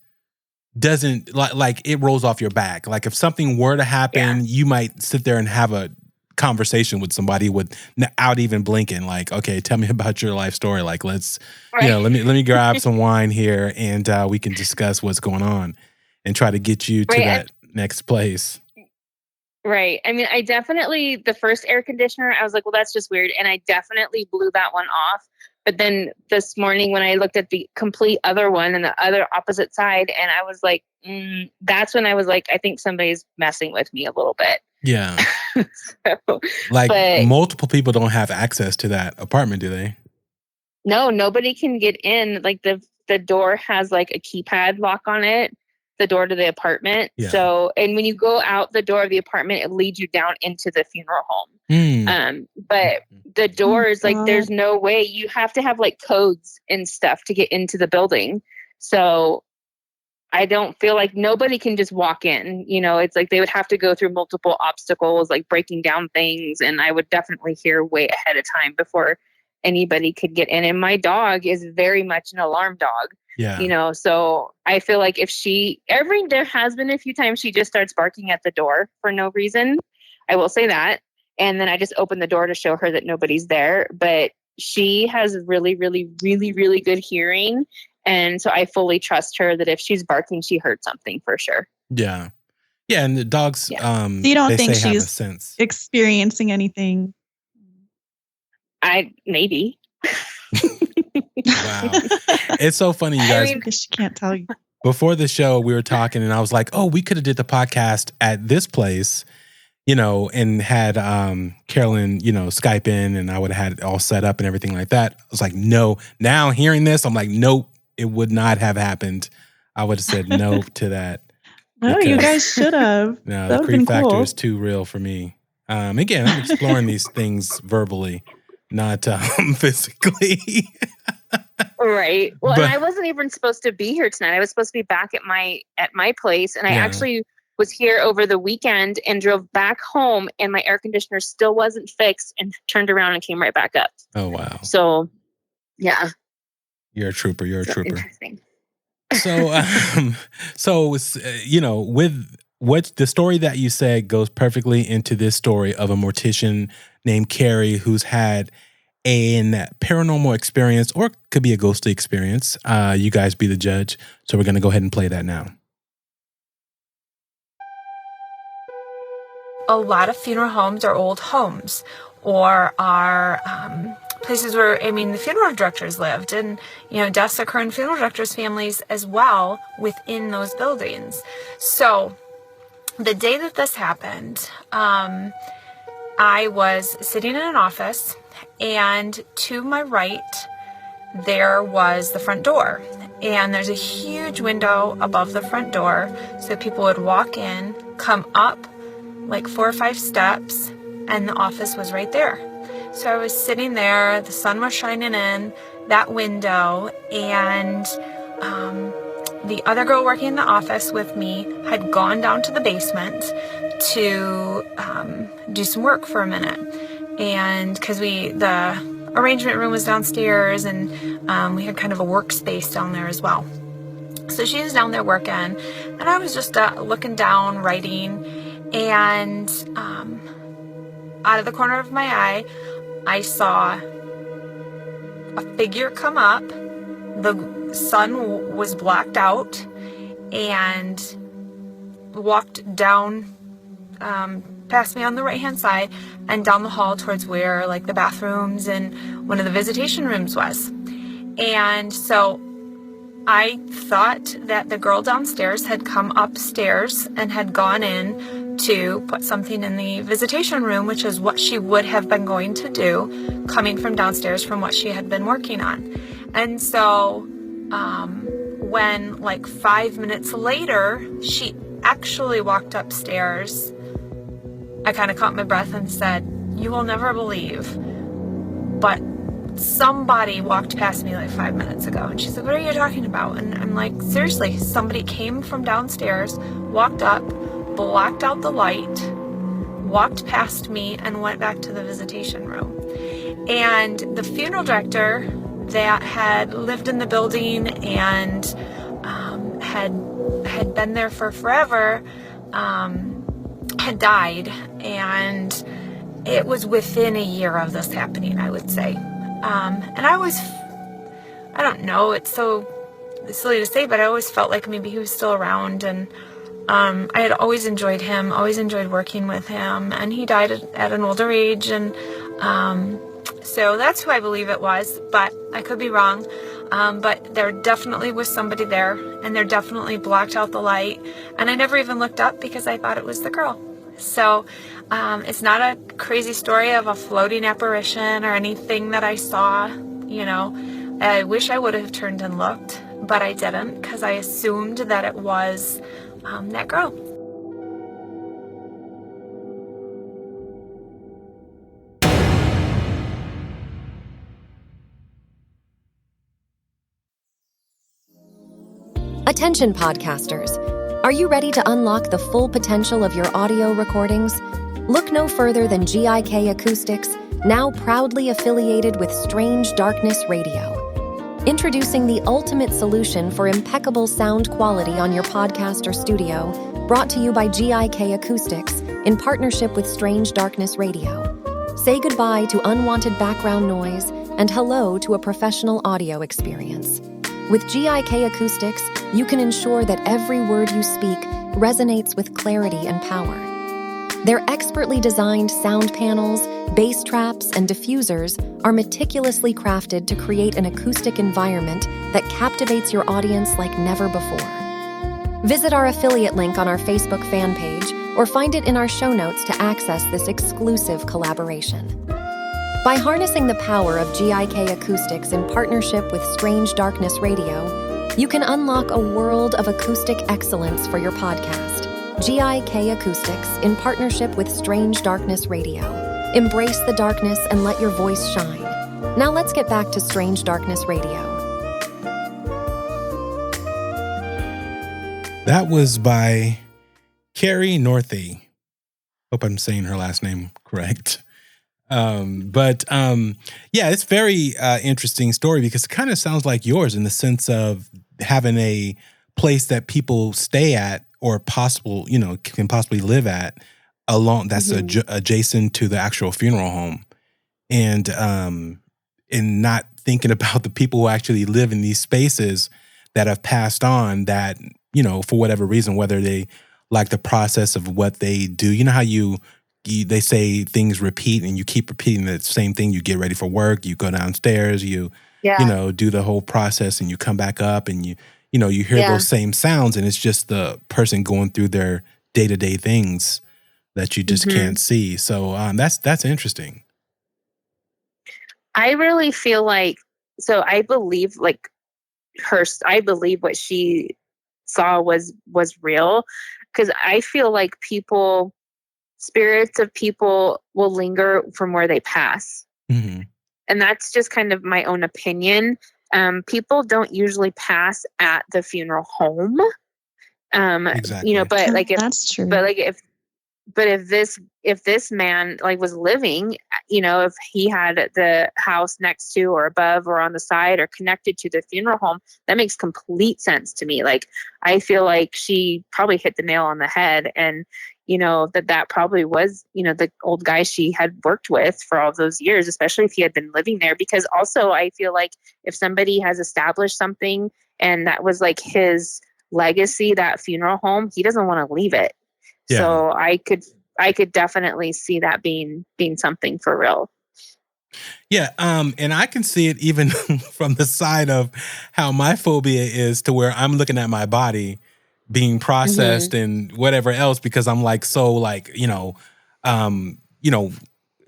doesn't, like it rolls off your back. Like if something were to happen, you might sit there and have a conversation with somebody without even blinking, like, okay, tell me about your life story. Like, let's, let me grab some wine here and we can discuss what's going on and try to get you to that next place. Right. I mean, I definitely, the first air conditioner, I was like, well, that's just weird. And I definitely blew that one off. But then this morning when I looked at the complete other one and the other opposite side, and I was like, that's when I was like, I think somebody's messing with me a little bit. Yeah. But multiple people don't have access to that apartment, do they? No, nobody can get in. Like the door has like a keypad lock on it, the door to the apartment. Yeah. So, and when you go out the door of the apartment, it leads you down into the funeral home. But the doors, like there's no way. You have to have like codes and stuff to get into the building. So I don't feel like nobody can just walk in. It's like they would have to go through multiple obstacles, like breaking down things. And I would definitely hear way ahead of time before anybody could get in. And my dog is very much an alarm dog. Yeah. So I feel like if there has been a few times she just starts barking at the door for no reason. I will say that. And then I just open the door to show her that nobody's there. But she has really, really, really, really good hearing. And so I fully trust her that if she's barking, she heard something for sure. Yeah. Yeah. And the dogs, so you don't think she's sense. Experiencing anything? Maybe. Wow. It's so funny, you guys. Because she can't tell you. Before the show, we were talking and I was like, oh, we could have did the podcast at this place, and had Carolyn, Skype in, and I would have had it all set up and everything like that. I was like, no. Now hearing this, I'm like, nope, it would not have happened. I would have said no to that. No, you guys should have. No, the creep factor is too real for me. Again, I'm exploring these things verbally, not physically. Right. Well, and I wasn't even supposed to be here tonight. I was supposed to be back at my place, and I actually was here over the weekend and drove back home, and my air conditioner still wasn't fixed, and turned around and came right back up. Oh wow. So, yeah. You're a trooper. Interesting. So, with what the story that you said goes perfectly into this story of a mortician named Carrie who's had a paranormal experience, or could be a ghostly experience. You guys be the judge. So we're going to go ahead and play that now. A lot of funeral homes are old homes, or are places where, the funeral directors lived, and, deaths occur in funeral directors' families as well within those buildings. So the day that this happened, I was sitting in an office, and to my right, there was the front door. And there's a huge window above the front door, so people would walk in, come up like 4 or 5 steps, and the office was right there. So I was sitting there, the sun was shining in that window, and the other girl working in the office with me had gone down to the basement to do some work for a minute. And because the arrangement room was downstairs, and we had kind of a workspace down there as well. So she was down there working, and I was just looking down, writing, and out of the corner of my eye, I saw a figure come up. The sun was blacked out, and walked down past me on the right-hand side and down the hall towards where like the bathrooms and one of the visitation rooms was. And so I thought that the girl downstairs had come upstairs and had gone in to put something in the visitation room, which is what she would have been going to do, coming from downstairs from what she had been working on. And so when like 5 minutes later, she actually walked upstairs, I kind of caught my breath and said, "You will never believe, but somebody walked past me like 5 minutes ago." And she said, "What are you talking about?" And I'm like, seriously, somebody came from downstairs, walked up, blacked out the light, walked past me, and went back to the visitation room. And the funeral director that had lived in the building and had been there for forever had died, and it was within a year of this happening, I would say. And I don't know, it's so silly to say, but I always felt like maybe he was still around, and I had always enjoyed him, always enjoyed working with him, and he died at an older age, and so that's who I believe it was, but I could be wrong. But there definitely was somebody there, and there definitely blocked out the light, and I never even looked up because I thought it was the girl. So it's not a crazy story of a floating apparition or anything that I saw, you know. I wish I would have turned and looked, but I didn't because I assumed that it was that girl. Attention podcasters, are you ready to unlock the full potential of your audio recordings? Look no further than GIK Acoustics, now proudly affiliated with Strange Darkness Radio. Introducing the ultimate solution for impeccable sound quality on your podcast or studio, brought to you by GIK Acoustics in partnership with Strange Darkness Radio. Say goodbye to unwanted background noise and hello to a professional audio experience. With GIK Acoustics, you can ensure that every word you speak resonates with clarity and power. Their expertly designed sound panels, bass traps, and diffusers are meticulously crafted to create an acoustic environment that captivates your audience like never before. Visit our affiliate link on our Facebook fan page or find it in our show notes to access this exclusive collaboration. By harnessing the power of GIK Acoustics in partnership with Strange Darkness Radio, you can unlock a world of acoustic excellence for your podcast. GIK Acoustics in partnership with Strange Darkness Radio. Embrace the darkness and let your voice shine. Now let's get back to Strange Darkness Radio. That was by Carrie Northey. Hope I'm saying her last name correct. Yeah, it's very interesting story because it kind of sounds like yours in the sense of having a place that people stay at or can possibly live at along that's adjacent to the actual funeral home, and not thinking about the people who actually live in these spaces that have passed on that, for whatever reason, whether they like the process of what they do. You know how they say things repeat and you keep repeating the same thing. You get ready for work, you go downstairs, you do the whole process and you come back up and you hear those same sounds, and it's just the person going through their day-to-day things that you just can't see. So that's interesting. I really feel like, so I believe I believe what she saw was real, because I feel like spirits of people will linger from where they pass. Mm-hmm. And that's just kind of my own opinion. People don't usually pass at the funeral home. Exactly. But like that's true. if this man like was living, if he had the house next to or above or on the side or connected to the funeral home, that makes complete sense to me. Like, I feel like she probably hit the nail on the head, and that probably was, the old guy she had worked with for all those years, especially if he had been living there. Because also I feel like if somebody has established something and that was like his legacy, that funeral home, he doesn't want to leave it. Yeah. So I could definitely see that being something for real. Yeah, and I can see it even from the side of how my phobia is, to where I'm looking at my body being processed and whatever else, because I'm like, so like,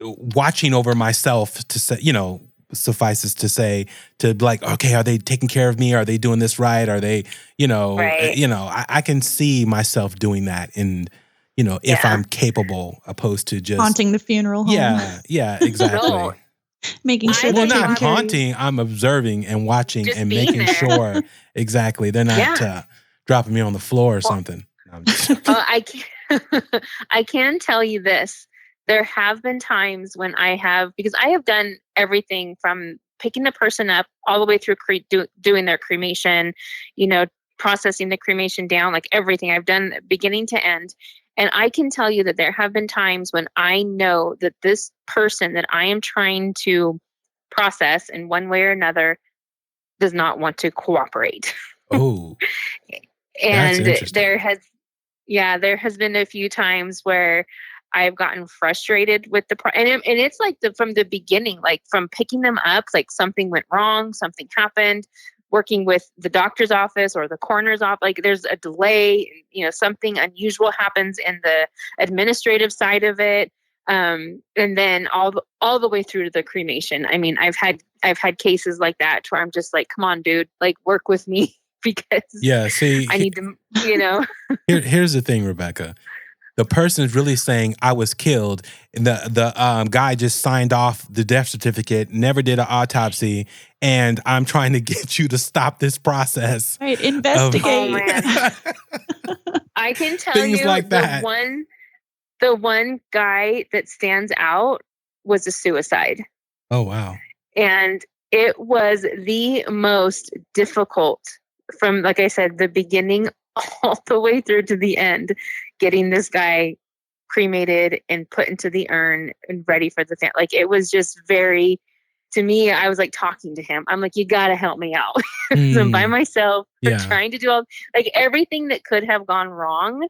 watching over myself to say, suffices to say, to be like, okay, are they taking care of me? Are they doing this right? Are they, Right. I can see myself doing that if I'm capable, opposed to just haunting the funeral home. Yeah, exactly. No. Making sure Well, they're taking not care of you. haunting. I'm observing and watching Just and being making there. sure exactly they're not dropping me on the floor or something. No, I'm just joking. I can tell you this. There have been times when because I have done everything from picking the person up all the way through doing their cremation, processing the cremation down, like everything. I've done beginning to end. And I can tell you that there have been times when I know that this person that I am trying to process in one way or another does not want to cooperate. Oh, And that's interesting. there has been a few times where I've gotten frustrated with and it's like from the beginning, like from picking them up, like something went wrong, something happened, working with the doctor's office or the coroner's office, like there's a delay, something unusual happens in the administrative side of it. And then all the way through to the cremation. I mean, I've had cases like that where I'm just like, come on, dude, like work with me because see, I need to, Here's the thing, Rebekah. The person is really saying I was killed, and the guy just signed off the death certificate, never did an autopsy, and I'm trying to get you to stop this process. Right, investigate. Oh, man. I can tell Things you like that. The one guy that stands out was a suicide. Oh, wow. And it was the most difficult from, like I said, the beginning all the way through to the end, getting this guy cremated and put into the urn and ready for the family. Like, it was just very, to me, I was like talking to him. I'm like, you got to help me out. So I'm by myself, trying to do like everything that could have gone wrong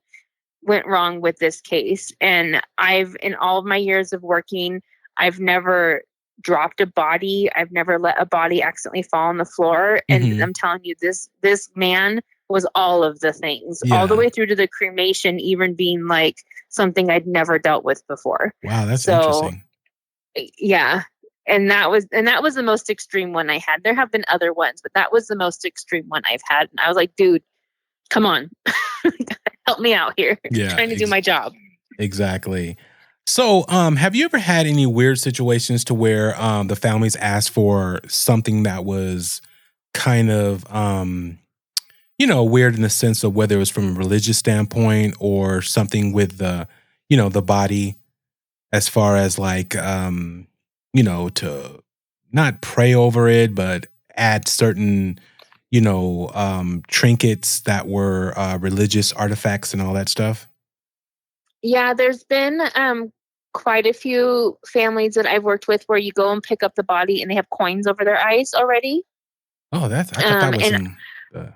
went wrong with this case. And in all of my years of working, I've never dropped a body. I've never let a body accidentally fall on the floor. And I'm telling you, this man was all of the things, all the way through to the cremation, even being like something I'd never dealt with before. Wow, that's interesting. Yeah. And that was the most extreme one I had. There have been other ones, but that was the most extreme one I've had. And I was like, dude, come on, help me out here. Yeah, I'm trying to do my job. Exactly. So, have you ever had any weird situations to where the families asked for something that was kind of, weird in the sense of whether it was from a religious standpoint or something with the body, as far as like, to not pray over it, but add certain, trinkets that were religious artifacts and all that stuff? Yeah, there's been quite a few families that I've worked with where you go and pick up the body and they have coins over their eyes already. Oh, I thought that was in the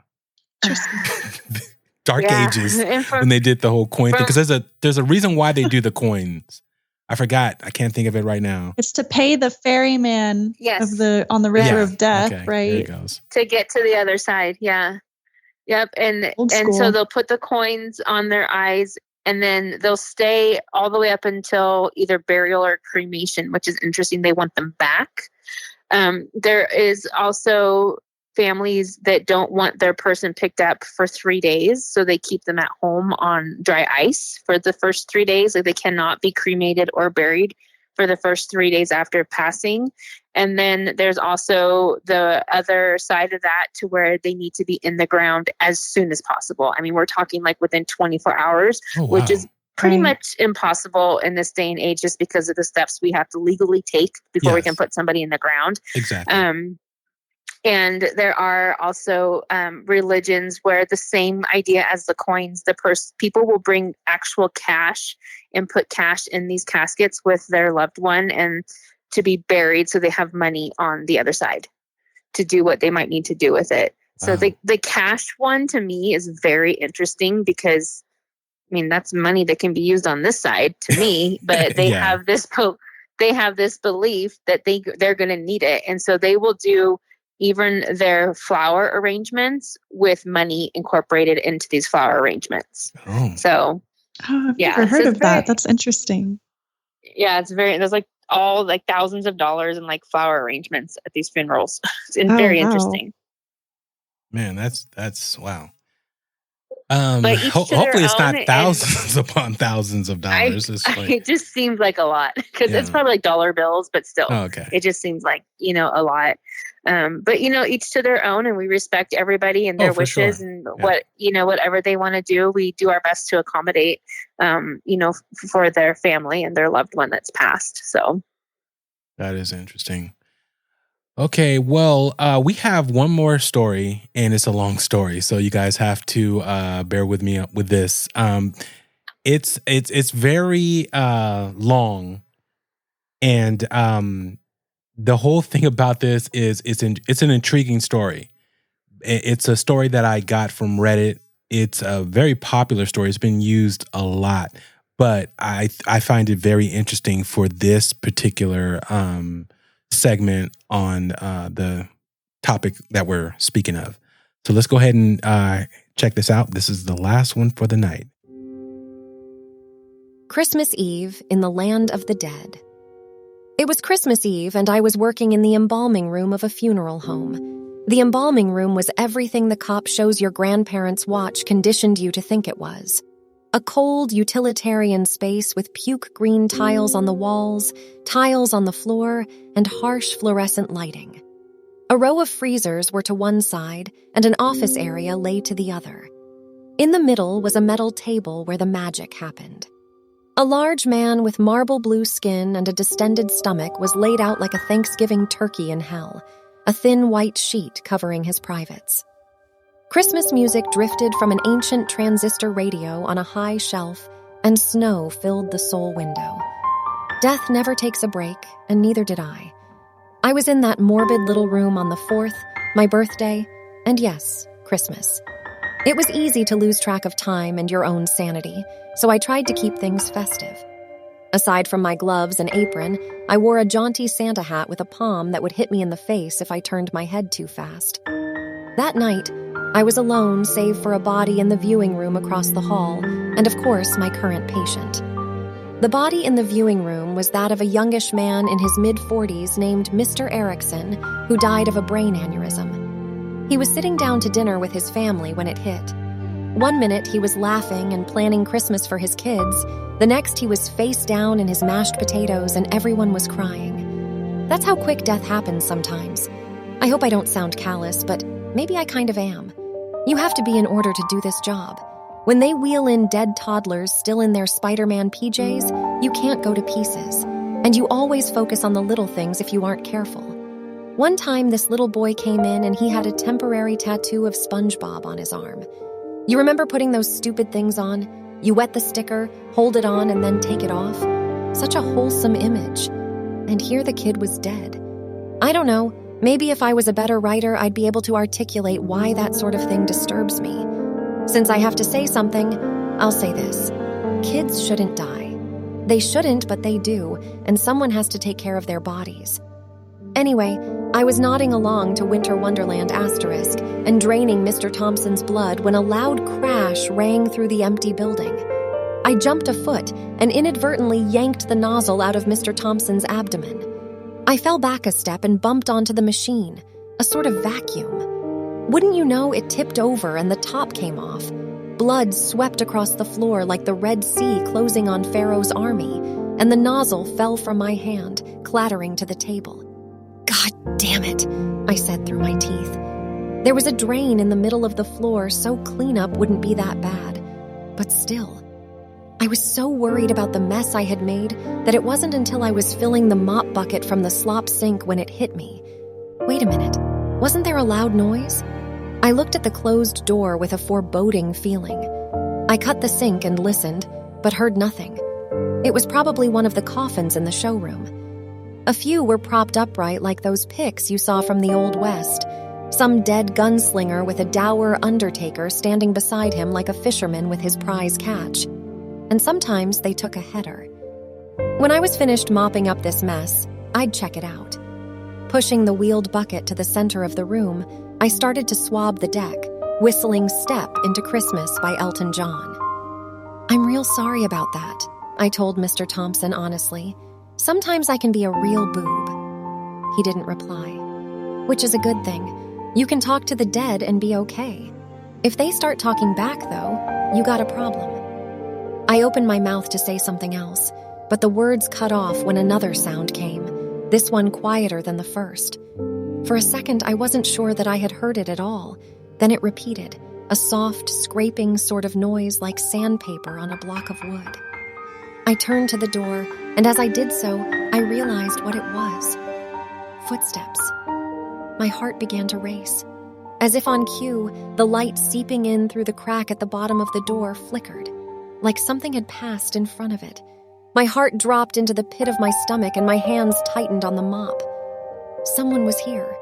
Dark Ages when they did the whole coin thing. Because there's a reason why they do the coins. I forgot. I can't think of it right now. It's to pay the ferryman on the river of death, right? There it goes. To get to the other side. Yeah. Yep. And so they'll put the coins on their eyes and then they'll stay all the way up until either burial or cremation, which is interesting. They want them back. There is also families that don't want their person picked up for 3 days. So they keep them at home on dry ice for the first 3 days. Like, they cannot be cremated or buried for the first 3 days after passing. And then there's also the other side of that to where they need to be in the ground as soon as possible. I mean, we're talking like within 24 hours, which is pretty much impossible in this day and age just because of the steps we have to legally take before we can put somebody in the ground. Exactly. And there are also religions where the same idea as the coins, people will bring actual cash and put cash in these caskets with their loved one and to be buried, so they have money on the other side to do what they might need to do with it. So the cash one to me is very interesting because, I mean, that's money that can be used on this side to me, but they have this belief that they're going to need it, and so they will do even their flower arrangements with money incorporated into these flower arrangements. So, I've never heard of that. That's interesting. Yeah, there's like all like thousands of dollars in like flower arrangements at these funerals. It's very interesting. Man, that's wow. Hopefully it's not thousands upon thousands of dollars. It just seems like a lot because it's probably like dollar bills, but still, it just seems like, a lot. But each to their own, and we respect everybody and their wishes and whatever they want to do. We do our best to accommodate, for their family and their loved one that's passed. So that is interesting. Okay, well, we have one more story, and it's a long story, so you guys have to bear with me with this. It's very long, and the whole thing about this is it's an intriguing story. It's a story that I got from Reddit. It's a very popular story. It's been used a lot, but I find it very interesting for this particular segment on the topic that we're speaking of. So let's go ahead and check this out. This is the last one for the night. Christmas Eve in the land of the dead. It was Christmas Eve, and I was working in the embalming room of a funeral home. The embalming room was everything the cop shows your grandparents watch conditioned you to think it was. A cold, utilitarian space with puke green tiles on the walls, tiles on the floor, and harsh fluorescent lighting. A row of freezers were to one side, and an office area lay to the other. In the middle was a metal table where the magic happened. A large man with marble blue skin and a distended stomach was laid out like a Thanksgiving turkey in hell, a thin white sheet covering his privates. Christmas music drifted from an ancient transistor radio on a high shelf, and snow filled the sole window. Death never takes a break, and neither did I. I was in that morbid little room on the 4th, my birthday, and yes, Christmas. It was easy to lose track of time and your own sanity, so I tried to keep things festive. Aside from my gloves and apron, I wore a jaunty Santa hat with a palm that would hit me in the face if I turned my head too fast. That night, I was alone save for a body in the viewing room across the hall, and of course, my current patient. The body in the viewing room was that of a youngish man in his mid-40s named Mr. Erickson, who died of a brain aneurysm. He was sitting down to dinner with his family when it hit. One minute, he was laughing and planning Christmas for his kids. The next, he was face down in his mashed potatoes, and everyone was crying. That's how quick death happens sometimes. I hope I don't sound callous, but maybe I kind of am. You have to be in order to do this job. When they wheel in dead toddlers still in their Spider-Man PJs, you can't go to pieces. And you always focus on the little things if you aren't careful. One time, this little boy came in and he had a temporary tattoo of SpongeBob on his arm. You remember putting those stupid things on? You wet the sticker, hold it on, and then take it off? Such a wholesome image. And here the kid was dead. I don't know. Maybe if I was a better writer, I'd be able to articulate why that sort of thing disturbs me. Since I have to say something, I'll say this. Kids shouldn't die. They shouldn't, but they do, and someone has to take care of their bodies. Anyway, I was nodding along to Winter Wonderland Asterisk and draining Mr. Thompson's blood when a loud crash rang through the empty building. I jumped a foot and inadvertently yanked the nozzle out of Mr. Thompson's abdomen. I fell back a step and bumped onto the machine, a sort of vacuum. Wouldn't you know, it tipped over and the top came off. Blood swept across the floor like the Red Sea closing on Pharaoh's army. and the nozzle fell from my hand, clattering to the table. "God damn it," I said through my teeth. There was a drain in the middle of the floor, so cleanup wouldn't be that bad. But still, I was so worried about the mess I had made that it wasn't until I was filling the mop bucket from the slop sink when it hit me. Wait a minute, wasn't there a loud noise? I looked at the closed door with a foreboding feeling. I cut the sink and listened, but heard nothing. It was probably one of the coffins in the showroom. A few were propped upright like those pics you saw from the Old West. Some dead gunslinger with a dour undertaker standing beside him like a fisherman with his prize catch. And sometimes they took a header. When I was finished mopping up this mess, I'd check it out. Pushing the wheeled bucket to the center of the room, I started to swab the deck, whistling Step into Christmas by Elton John. "I'm real sorry about that," I told Mr. Thompson honestly. "Sometimes I can be a real boob." He didn't reply, which is a good thing. You can talk to the dead and be okay. If they start talking back, though, you got a problem. I opened my mouth to say something else, but the words cut off when another sound came, this one quieter than the first. For a second, I wasn't sure that I had heard it at all. Then it repeated, a soft, scraping sort of noise like sandpaper on a block of wood. I turned to the door, and as I did so, I realized what it was. Footsteps. My heart began to race. As if on cue, the light seeping in through the crack at the bottom of the door flickered, like something had passed in front of it. My heart dropped into the pit of my stomach and my hands tightened on the mop. Someone was here.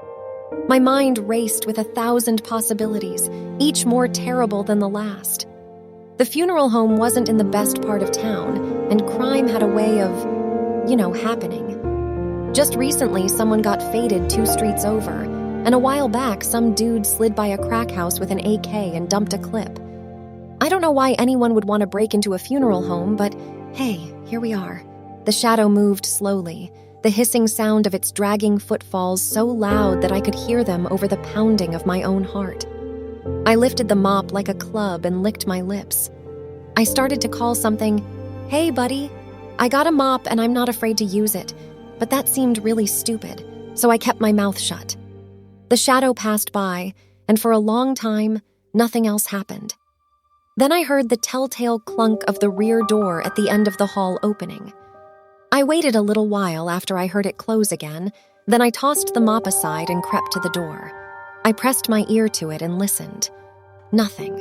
My mind raced with 1,000 possibilities, each more terrible than the last. The funeral home wasn't in the best part of town, and crime had a way of, happening. Just recently, someone got faded 2 streets over, and a while back, some dude slid by a crack house with an AK and dumped a clip. I don't know why anyone would want to break into a funeral home, but hey, here we are. The shadow moved slowly, the hissing sound of its dragging footfalls so loud that I could hear them over the pounding of my own heart. I lifted the mop like a club and licked my lips. I started to call something, "Hey, buddy, I got a mop and I'm not afraid to use it," but that seemed really stupid, so I kept my mouth shut. The shadow passed by, and for a long time, nothing else happened. Then I heard the telltale clunk of the rear door at the end of the hall opening. I waited a little while after I heard it close again, then I tossed the mop aside and crept to the door. I pressed my ear to it and listened. Nothing.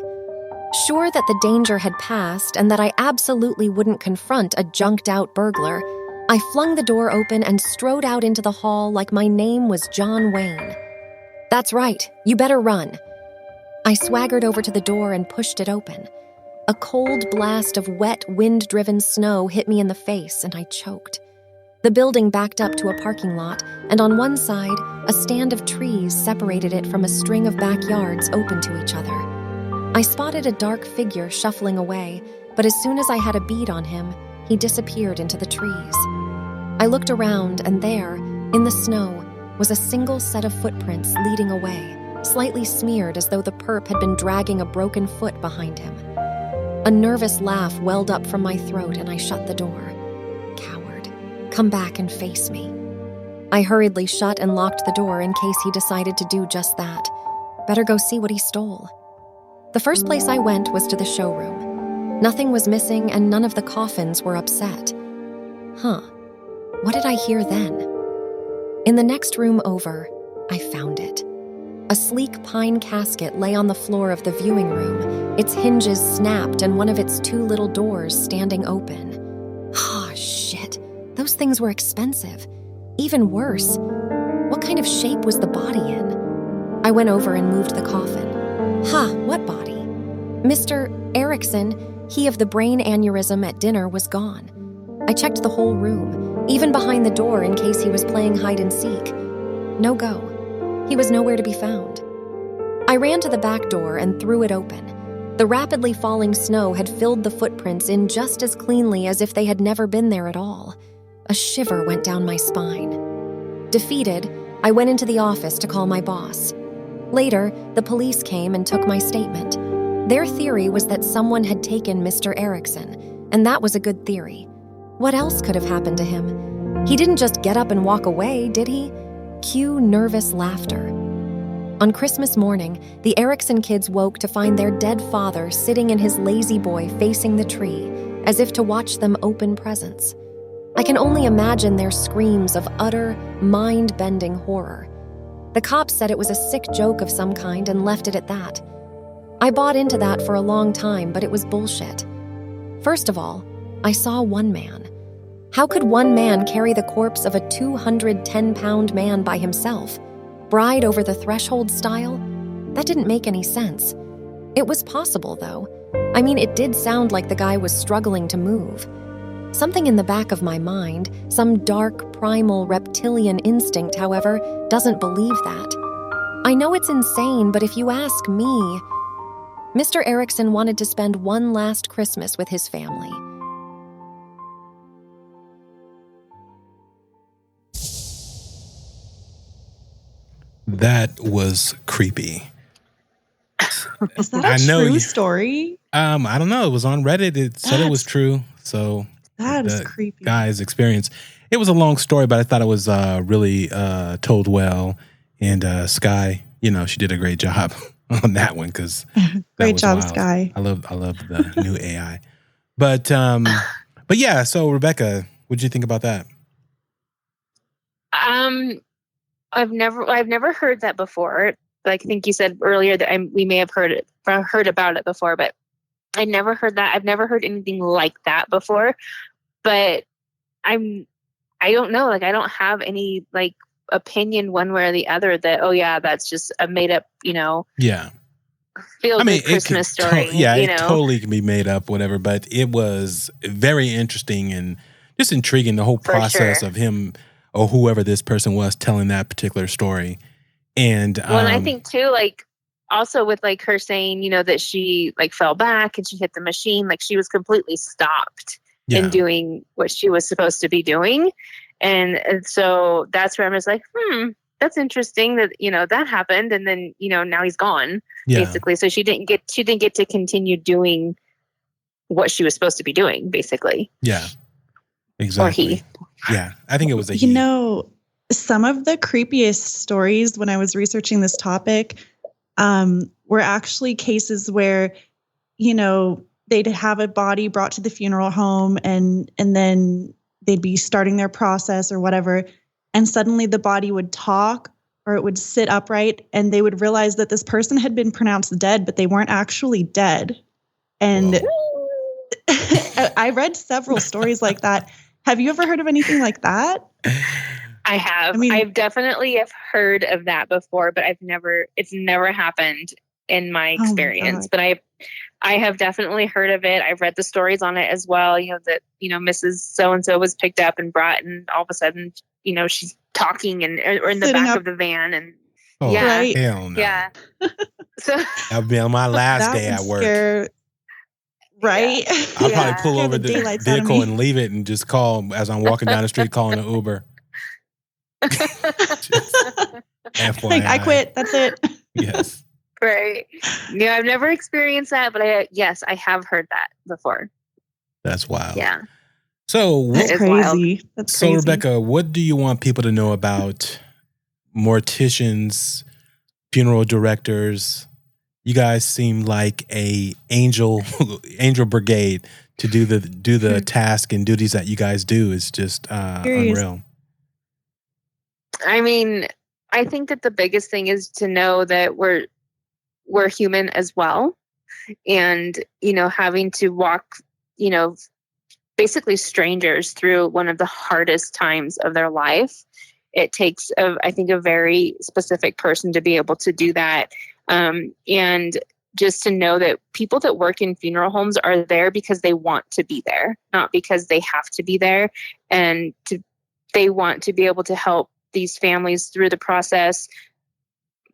Sure that the danger had passed and that I absolutely wouldn't confront a junked-out burglar, I flung the door open and strode out into the hall like my name was John Wayne. "That's right, you better run." I swaggered over to the door and pushed it open. A cold blast of wet, wind-driven snow hit me in the face, and I choked. The building backed up to a parking lot, and on one side, a stand of trees separated it from a string of backyards open to each other. I spotted a dark figure shuffling away, but as soon as I had a bead on him, he disappeared into the trees. I looked around, and there, in the snow, was a single set of footprints leading away, slightly smeared as though the perp had been dragging a broken foot behind him. A nervous laugh welled up from my throat, and I shut the door. Coward. Come back and face me. I hurriedly shut and locked the door in case he decided to do just that. Better go see what he stole. The first place I went was to the showroom. Nothing was missing, and none of the coffins were upset. What did I hear then? In the next room over, I found it. A sleek pine casket lay on the floor of the viewing room, its hinges snapped and one of its 2 little doors standing open. Shit. Those things were expensive. Even worse, what kind of shape was the body in? I went over and moved the coffin. What body? Mr. Erickson, he of the brain aneurysm at dinner, was gone. I checked the whole room, even behind the door in case he was playing hide and seek. No go. He was nowhere to be found. I ran to the back door and threw it open. The rapidly falling snow had filled the footprints in just as cleanly as if they had never been there at all. A shiver went down my spine. Defeated, I went into the office to call my boss. Later, the police came and took my statement. Their theory was that someone had taken Mr. Erickson, and that was a good theory. What else could have happened to him? He didn't just get up and walk away, did he? Cue nervous laughter. On Christmas morning, the Erickson kids woke to find their dead father sitting in his lazy boy facing the tree, as if to watch them open presents. I can only imagine their screams of utter, mind-bending horror. The cops said it was a sick joke of some kind and left it at that. I bought into that for a long time, but it was bullshit. First of all, I saw one man. How could one man carry the corpse of a 210-pound man by himself? Bride over the threshold style? That didn't make any sense. It was possible, though. I mean, it did sound like the guy was struggling to move. Something in the back of my mind, some dark, primal, reptilian instinct, however, doesn't believe that. I know it's insane, but if you ask me, Mr. Erickson wanted to spend one last Christmas with his family. That was creepy. Is that a true story? I don't know. It was on Reddit. It said it was true. So that is creepy. Guy's experience. It was a long story, but I thought it was really told well. And Sky, she did a great job on that one because great job, wild. Sky. I love the new AI. But yeah. So Rebekah, what did you think about that? I've never heard that before. Like I think you said earlier that we may have heard about it before, but I never heard that. I've never heard anything like that before. But I don't know. Like I don't have any like opinion one way or the other that that's just a made up feel good Christmas story. It totally can be made up, whatever. But it was very interesting and just intriguing. The whole process of him or whoever this person was telling that particular story. And and I think too, like also with like her saying, that she like fell back and she hit the machine, like she was completely stopped in doing what she was supposed to be doing. And so that's where I was like, that's interesting that, that happened. And then, now he's gone basically. So she didn't get to continue doing what she was supposed to be doing basically. Yeah, exactly. Or he. Yeah, I think it was some of the creepiest stories when I was researching this topic were actually cases where, they'd have a body brought to the funeral home and then they'd be starting their process or whatever. And suddenly the body would talk or it would sit upright and they would realize that this person had been pronounced dead, but they weren't actually dead. And I read several stories like that. Have you ever heard of anything like that? I have. I've definitely have heard of that before, but it's never happened in my experience. But I have definitely heard of it. I've read the stories on it as well. That, Mrs. So-and-so was picked up and brought and all of a sudden, she's talking or in the back of the van and right. Hell no. Yeah. So that'll be on my last day at work. Right? I'll probably pull over the vehicle and leave it and just call as I'm walking down the street calling an Uber. FYI. I quit. That's it. Yes. Right. Yeah, I've never experienced that, but I have heard that before. That's wild. Yeah. So that's crazy. That's crazy. So Rebekah, what do you want people to know about morticians, funeral directors? You guys seem like a angel brigade to do the task and duties that you guys do is just unreal. I mean, I think that the biggest thing is to know that we're human as well. And, having to walk, basically strangers through one of the hardest times of their life. It takes, I think, a very specific person to be able to do that. And just to know that people that work in funeral homes are there because they want to be there, not because they have to be there. And they want to be able to help these families through the process,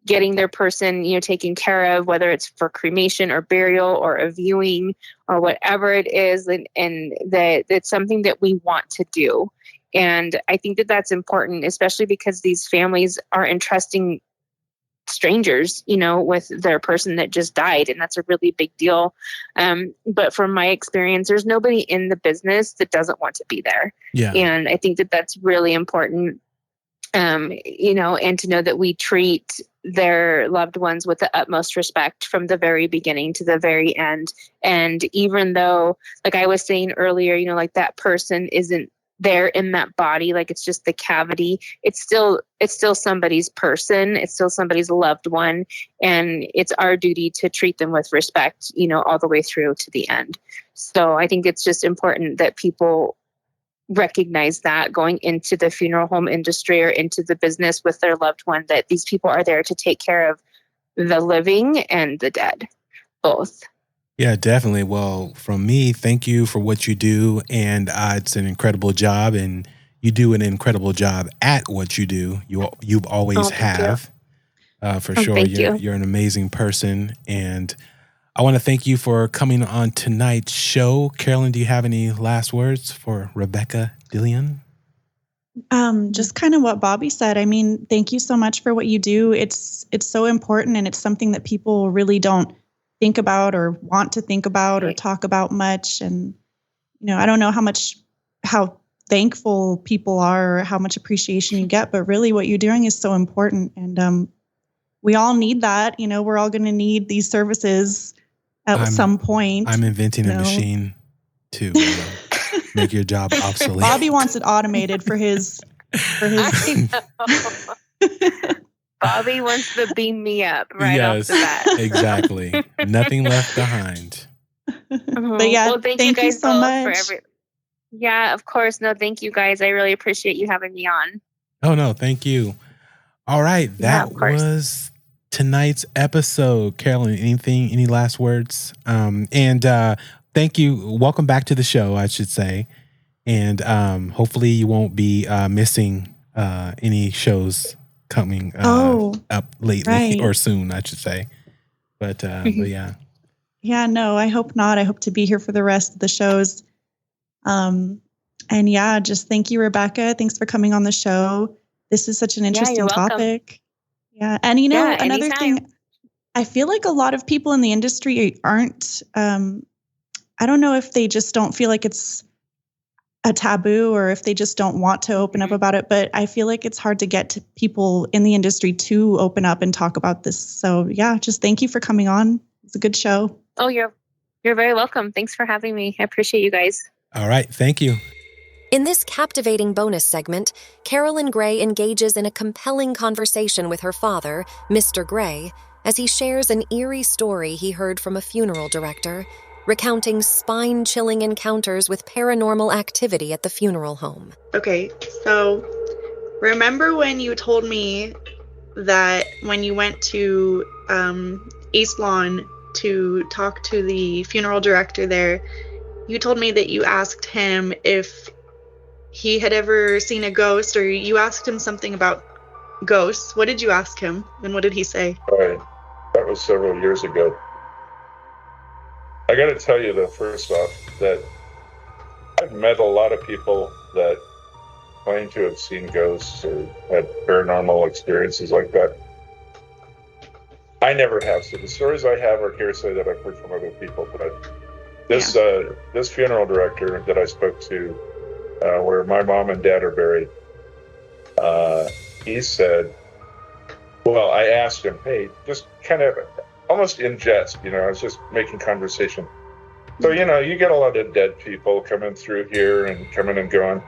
getting their person, taken care of, whether it's for cremation or burial or a viewing or whatever it is. And that it's something that we want to do. And I think that that's important, especially because these families are entrusting strangers, with their person that just died. And that's a really big deal. But from my experience, there's nobody in the business that doesn't want to be there. Yeah. And I think that that's really important, and to know that we treat their loved ones with the utmost respect from the very beginning to the very end. And even though, like I was saying earlier, like that person isn't there in that body, like it's just the cavity, it's still somebody's person, it's still somebody's loved one, and it's our duty to treat them with respect, all the way through to the end. So I think it's just important that people recognize that going into the funeral home industry or into the business with their loved one, that these people are there to take care of the living and the dead, both. Yeah, definitely. Well, from me, thank you for what you do. And it's an incredible job, and you do an incredible job at what you do. You always have, for sure. Thank you. You're an amazing person. And I want to thank you for coming on tonight's show. Carolyn, do you have any last words for Rebekah Dillion? Just kind of what Bobby said. I mean, thank you so much for what you do. It's so important, and it's something that people really don't think about or want to think about or talk about much. And, I don't know how thankful people are or how much appreciation you get, but really what you're doing is so important. And we all need that. We're all going to need these services at some point. I'm inventing a machine to make your job obsolete. Bobby wants it automated for his. I know. Bobby wants to beam me up right off the bat. Exactly. Nothing left behind. But yeah, well, thank you guys so much. Yeah, of course. No, thank you guys. I really appreciate you having me on. Oh, no, thank you. All right. That was tonight's episode. Carolyn, any last words? And thank you. Welcome back to the show, I should say. And hopefully you won't be missing any shows coming up lately or soon, I should say. But yeah. Yeah, no, I hope not. I hope to be here for the rest of the shows. And yeah, just thank you, Rebekah. Thanks for coming on the show. This is such an interesting topic. Yeah. And another thing, I feel like a lot of people in the industry aren't, I don't know if they just don't feel like it's a taboo or if they just don't want to open up about it, but I feel like it's hard to get to people in the industry to open up and talk about this. So yeah, just thank you for coming on. It's a good show. Oh, you're very welcome. Thanks for having me. I appreciate you guys. All right. Thank you. In this captivating bonus segment, Carolyn Gray engages in a compelling conversation with her father, Mr. Gray, as he shares an eerie story he heard from a funeral director, recounting spine-chilling encounters with paranormal activity at the funeral home. Okay, so remember when you told me that when you went to East Lawn to talk to the funeral director there, you told me that you asked him if he had ever seen a ghost, or you asked him something about ghosts. What did you ask him, and what did he say? Right. That was several years ago. I got to tell you, though, first off, that I've met a lot of people that claim to have seen ghosts or had paranormal experiences like that. I never have. So the stories I have are hearsay that I've heard from other people. But this funeral director that I spoke to, where my mom and dad are buried, he said, well, I asked him, hey, just kind of almost in jest, I was just making conversation. So, you get a lot of dead people coming through here and coming and going.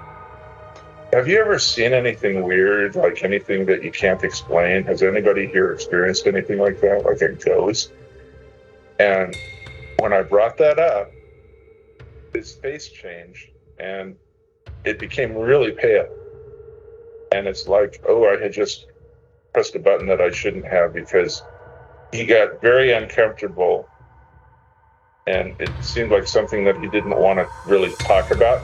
Have you ever seen anything weird, like anything that you can't explain? Has anybody here experienced anything like that, like a ghost? And when I brought that up, his face changed and it became really pale. And it's like, I had just pressed a button that I shouldn't have, because he got very uncomfortable, and it seemed like something that he didn't want to really talk about.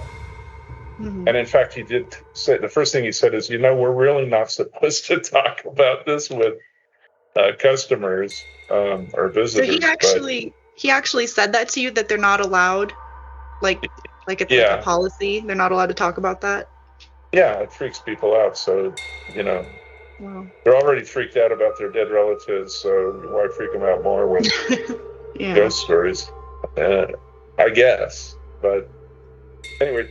Mm-hmm. And in fact, he did say, the first thing he said is, we're really not supposed to talk about this with customers or visitors. So he actually said that to you, that they're not allowed, like it's like a policy, they're not allowed to talk about that? Yeah, it freaks people out. So, Wow. They're already freaked out about their dead relatives, so why freak them out more with ghost stories? I guess. But anyway,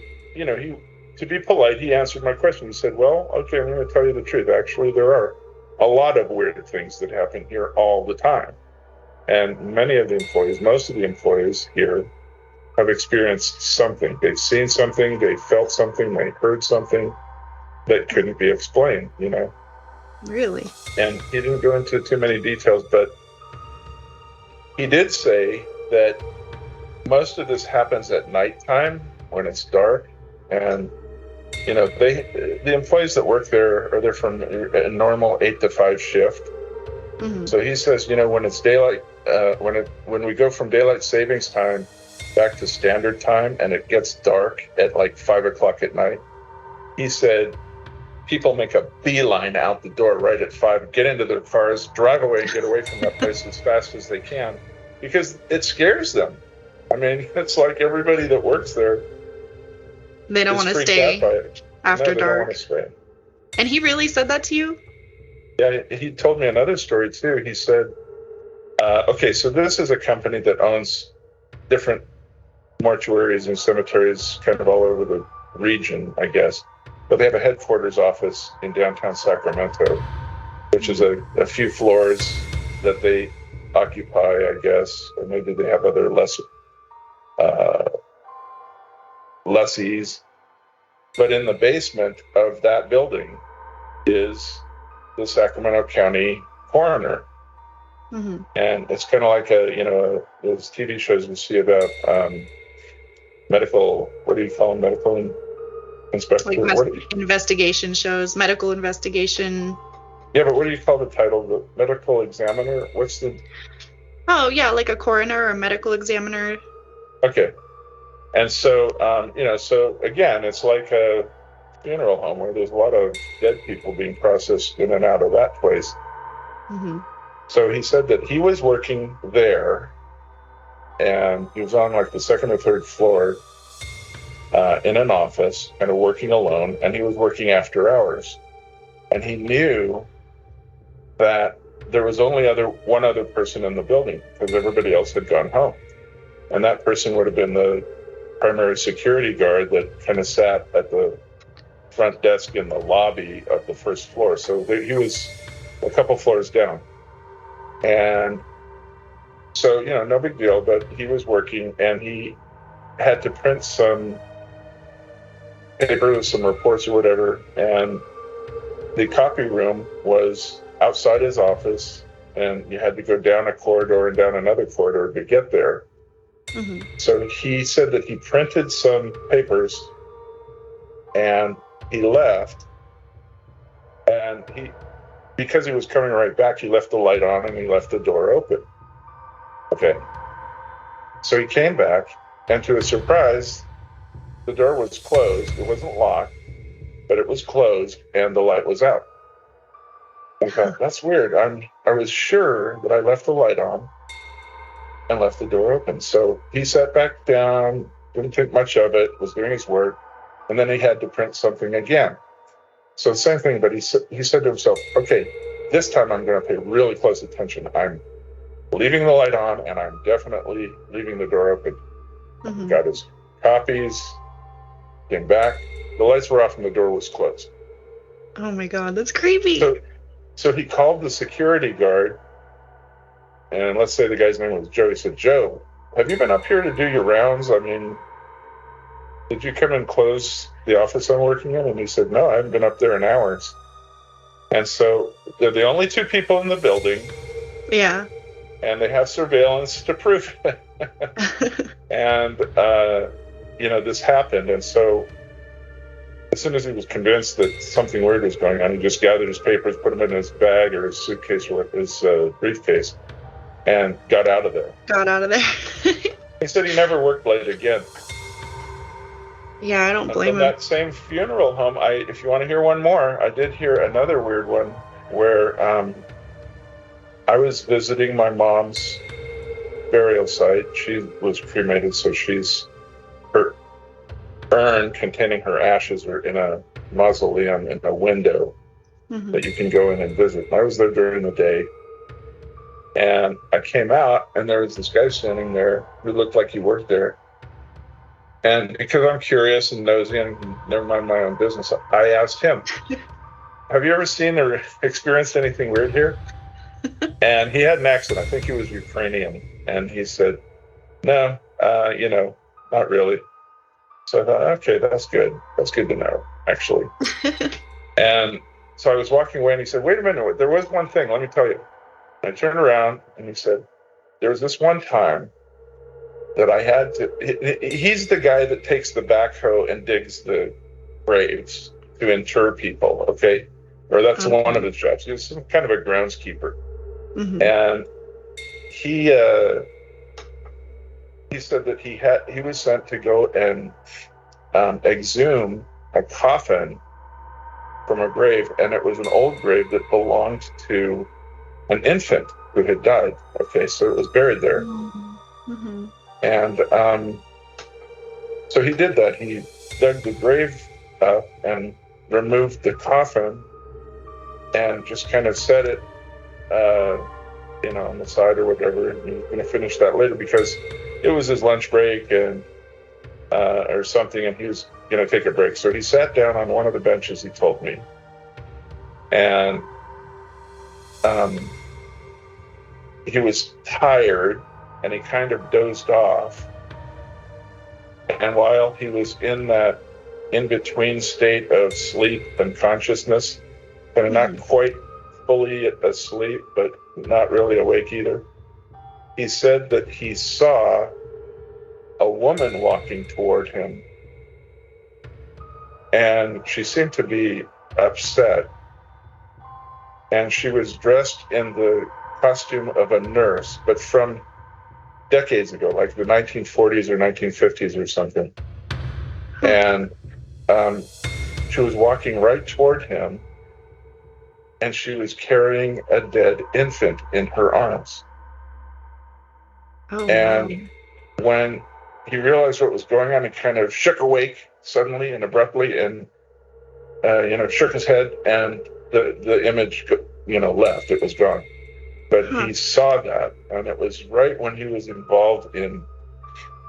to be polite, he answered my question. He said, well, okay, I'm going to tell you the truth. Actually, there are a lot of weird things that happen here all the time. And most of the employees here have experienced something. They've seen something, they felt something, they heard something that couldn't be explained, Really? And he didn't go into too many details, but he did say that most of this happens at nighttime when it's dark. And, the employees that work there are there from a normal 8 to 5 shift. Mm-hmm. So he says, when it's daylight, when we go from daylight savings time back to standard time and it gets dark at like 5 o'clock at night, he said people make a beeline out the door right at 5, get into their cars, drive away, get away from that place as fast as they can, because it scares them. I mean, it's like everybody that works there. They don't want to stay after dark. Don't want to stay. And he really said that to you? Yeah, he told me another story too. He said, okay, so this is a company that owns different mortuaries and cemeteries kind of all over the region, I guess. But they have a headquarters office in downtown Sacramento, which is a few floors that they occupy, I guess. Or maybe they have other lessees. But in the basement of that building is the Sacramento County coroner. Mm-hmm. And it's kind of like those TV shows you see about medical, what do you call them? Medical inspector? Like investigation shows, medical investigation. Yeah, but what do you call the title? The medical examiner? What's the... Oh, yeah, like a coroner or a medical examiner. Okay. And so, so again, it's like a funeral home where there's a lot of dead people being processed in and out of that place. Mm-hmm. So he said that he was working there, and he was on like the second or third floor in an office, kind of working alone, and he was working after hours. And he knew that there was only one other person in the building because everybody else had gone home. And that person would have been the primary security guard that kind of sat at the front desk in the lobby of the first floor. So he was a couple floors down. And so, no big deal, but he was working and he had to print some papers, some reports or whatever. And the copy room was outside his office, and you had to go down a corridor and down another corridor to get there. Mm-hmm. So he said that he printed some papers and he left, and because he was coming right back, he left the light on and he left the door open. Okay. So he came back, and to his surprise, the door was closed. It wasn't locked, but it was closed and the light was out. I thought, that's weird. I was sure that I left the light on and left the door open. So he sat back down, didn't think much of it, was doing his work, and then he had to print something again. So the same thing, but he said to himself, okay, this time I'm going to pay really close attention. I'm leaving the light on, and I'm definitely leaving the door open. Mm-hmm. Got his copies, came back, the lights were off and the door was closed. Oh my God, that's creepy. So he called the security guard, and let's say the guy's name was Joe. He said, Joe, have you been up here to do your rounds? I mean, did you come and close the office I'm working in? And he said, no, I haven't been up there in hours. And so they're the only two people in the building. Yeah. And they have surveillance to prove it. And, this happened. And so as soon as he was convinced that something weird was going on, he just gathered his papers, put them in his bag or his suitcase or his briefcase, and got out of there. He said he never worked late again. Yeah, I don't blame him. That same funeral home, if you want to hear one more, I did hear another weird one where I was visiting my mom's burial site. She was cremated, so her urn containing her ashes are in a mausoleum in a window that you can go in and visit. I was there during the day, and I came out, and there was this guy standing there who looked like he worked there. And because I'm curious and nosy and never mind my own business, I asked him, have you ever seen or experienced anything weird here? And he had an accent. I think he was Ukrainian. And he said, no, not really. So I thought, okay, that's good. That's good to know, actually. And so I was walking away, and he said, wait a minute, there was one thing, let me tell you. And I turned around, and he said, there was this one time that I had to, he's the guy that takes the backhoe and digs the graves to inter people, okay? Or that's one of his jobs. He's some kind of a groundskeeper. And he said that he was sent to go and exhume a coffin from a grave, and it was an old grave that belonged to an infant who had died. Okay, so it was buried there. And so he did that. He dug the grave up and removed the coffin and just kind of set it, on the side or whatever. And he was going to finish that later because it was his lunch break and or something, and he was going to take a break. So he sat down on one of the benches, he told me, and he was tired, and he kind of dozed off. And while he was in that in-between state of sleep and consciousness, kind of not quite fully asleep, but not really awake either, he said that he saw a woman walking toward him, and she seemed to be upset, and she was dressed in the costume of a nurse, but from decades ago, like the 1940s or 1950s or something. And she was walking right toward him, and she was carrying a dead infant in her arms. And when he realized what was going on, he kind of shook awake suddenly and abruptly, and shook his head, and the image left. It was gone. But he saw that, and it was right when he was involved in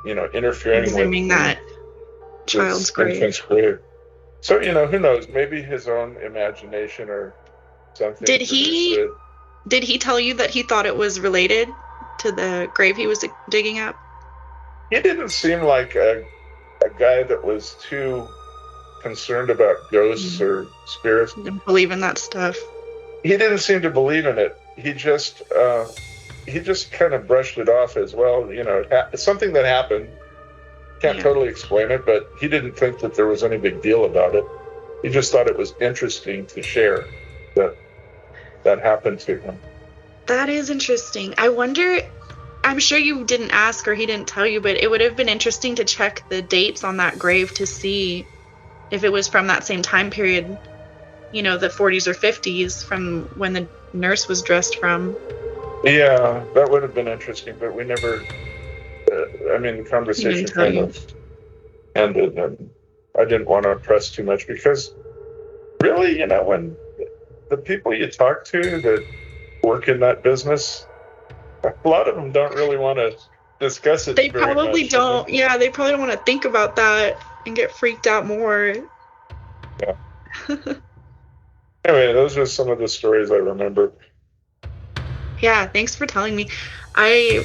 interfering with that child's grave. So who knows, maybe his own imagination or something. Did he tell you that he thought it was related to the grave he was digging up? He didn't seem like a guy that was too concerned about ghosts or spirits. Didn't believe in that stuff. He didn't seem to believe in it. He just kind of brushed it off as well. It's something that happened. Can't totally explain it, but he didn't think that there was any big deal about it. He just thought it was interesting to share that happened to him. That is interesting. I wonder, I'm sure you didn't ask or he didn't tell you, but it would have been interesting to check the dates on that grave to see if it was from that same time period, the 40s or 50s, from when the nurse was dressed from. Yeah, that would have been interesting, but we never, the conversation kind of ended, and I didn't want to press too much because really, when the people you talk to that work in that business, a lot of them don't really want to discuss it. They probably don't. Yeah, they probably don't want to think about that and get freaked out more. Yeah. Anyway, those are some of the stories I remember. Yeah, thanks for telling me. I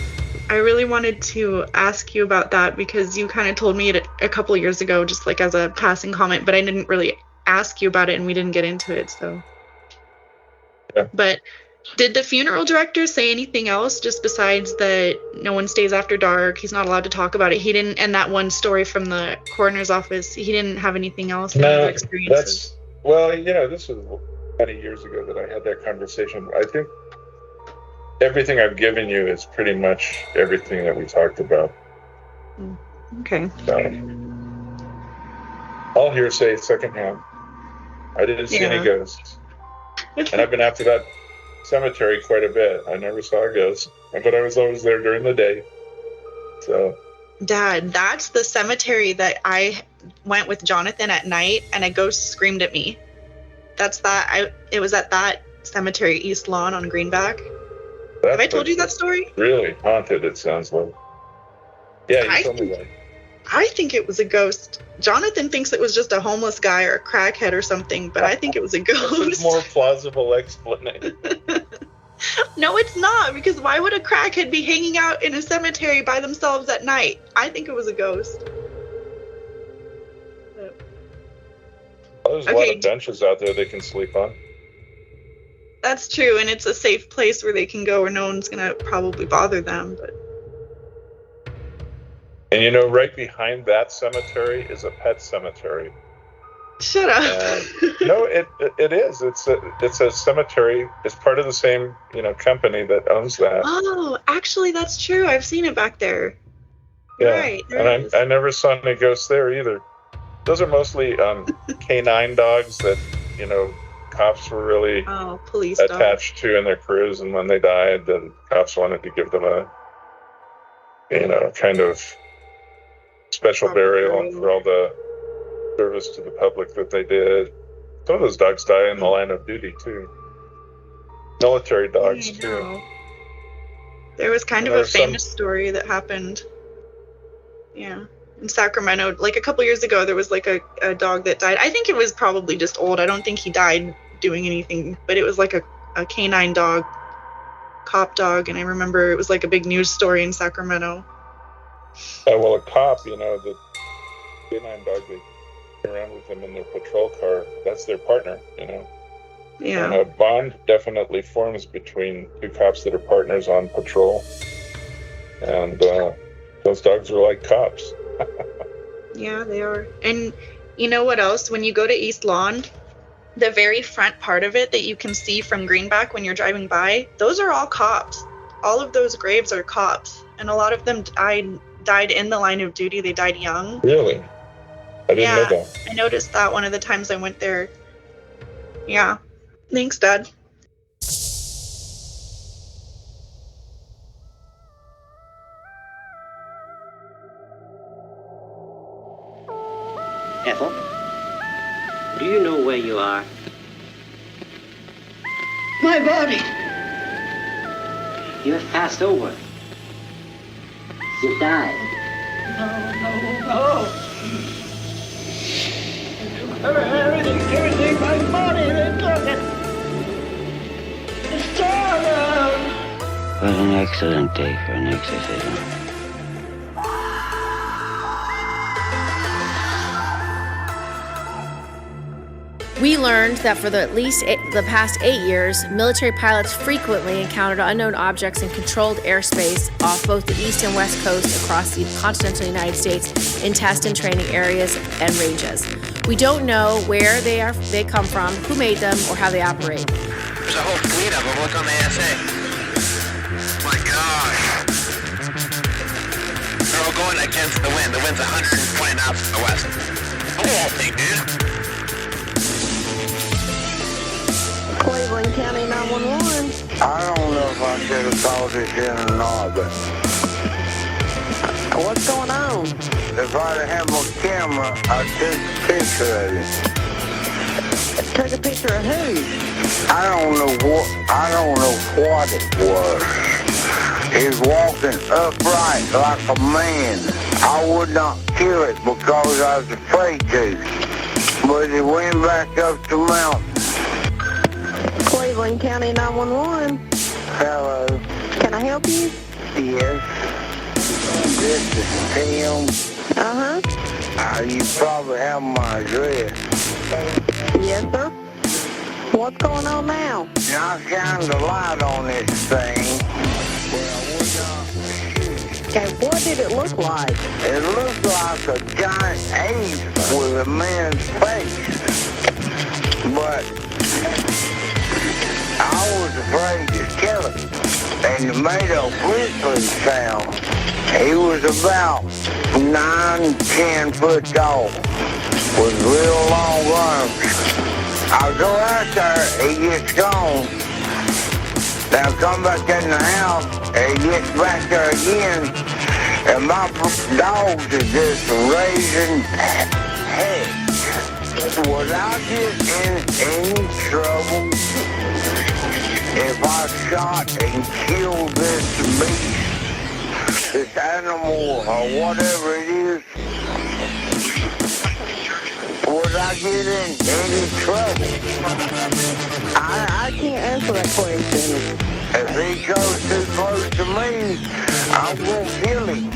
really wanted to ask you about that because you kind of told me it a couple of years ago, just like as a passing comment, but I didn't really ask you about it and we didn't get into it. So. Yeah. But did the funeral director say anything else just besides that no one stays after dark? He's not allowed to talk about it. He didn't, and that one story from the coroner's office, he didn't have anything else? No, experiences? This was many years ago that I had that conversation. I think everything I've given you is pretty much everything that we talked about. Okay. So, all hearsay, secondhand. I didn't see any ghosts. And I've been after that cemetery quite a bit. I never saw a ghost, but I was always there during the day. So, Dad, that's the cemetery that I went with Jonathan at night, and a ghost screamed at me. It was at that cemetery, East Lawn on Greenback. Have I told you that story? Really haunted, it sounds like. Yeah, you told me that. I think it was a ghost. Jonathan thinks it was just a homeless guy or a crackhead or something, but I think it was a ghost. That's a more plausible explanation. No, it's not, because why would a crackhead be hanging out in a cemetery by themselves at night? I think it was a ghost. There's a lot of benches out there they can sleep on. That's true, and it's a safe place where they can go where no one's going to probably bother them. But And you know, right behind that cemetery is a pet cemetery. Shut up. No, it is. It's a cemetery. It's part of the same, company that owns that. Oh, actually, that's true. I've seen it back there. Yeah, Right. and I never saw any ghosts there either. Those are mostly canine dogs that, cops were really police attached to in their crews, and when they died, the cops wanted to give them a, kind of special burial for all the service to the public that they did. Some of those dogs die in the line of duty too. Military dogs too. There was kind of a famous story that happened. Yeah. In Sacramento, like a couple years ago, there was like a dog that died. I think it was probably just old. I don't think he died doing anything, but it was like a canine dog, cop dog. And I remember it was like a big news story in Sacramento. Well, a cop, the canine dog, they go around with them in their patrol car. That's their partner, Yeah. And a bond definitely forms between two cops that are partners on patrol. And those dogs are like cops. Yeah, they are. And you know what else? When you go to East Lawn, the very front part of it that you can see from Greenback when you're driving by, those are all cops. All of those graves are cops. And a lot of them died in the line of duty. They died young. Really? I didn't know that. I noticed that one of the times I went there. Yeah. Thanks, Dad. Ethel, do you know where you are? My body. You have passed over. You died. No. Everything, my body, they took it. It's torn. What an excellent day for an exorcism. We learned that for at least the past 8 years, military pilots frequently encountered unknown objects in controlled airspace off both the east and west coast across the continental United States in test and training areas and ranges. We don't know where they come from, who made them, or how they operate. There's a whole fleet of them. Look on the ASA. My gosh. They're all going against the wind. The wind's 120 knots to the west. Look at that thing, dude. Cleveland County 911. I don't know if I should have called this in or not, but What's going on? if I'd have had my camera, I'd take a picture of it. Take a picture of who? I don't know what it was. He was walking upright like a man. I would not kill it because I was afraid to. But it went back up the mountain. Cleveland County 911. Hello. Can I help you? Yes. This is Tim. Uh-huh. You probably have my address. Yes, sir. What's going on now? I shined a light on this thing. Okay, what did it look like? It looked like a giant ape with a man's face. But I was afraid to kill it. And it made a whistling sound. He was about 9-10 foot tall with real long arms. I go out there, he gets gone. Then I come back in the house, and he gets back there again, and my dogs are just raising heck. Would I get in any trouble if I shot and killed this beast, this animal, or whatever it is? Would I get in any trouble? I can't answer that question. If he goes too close to me, I won't kill him.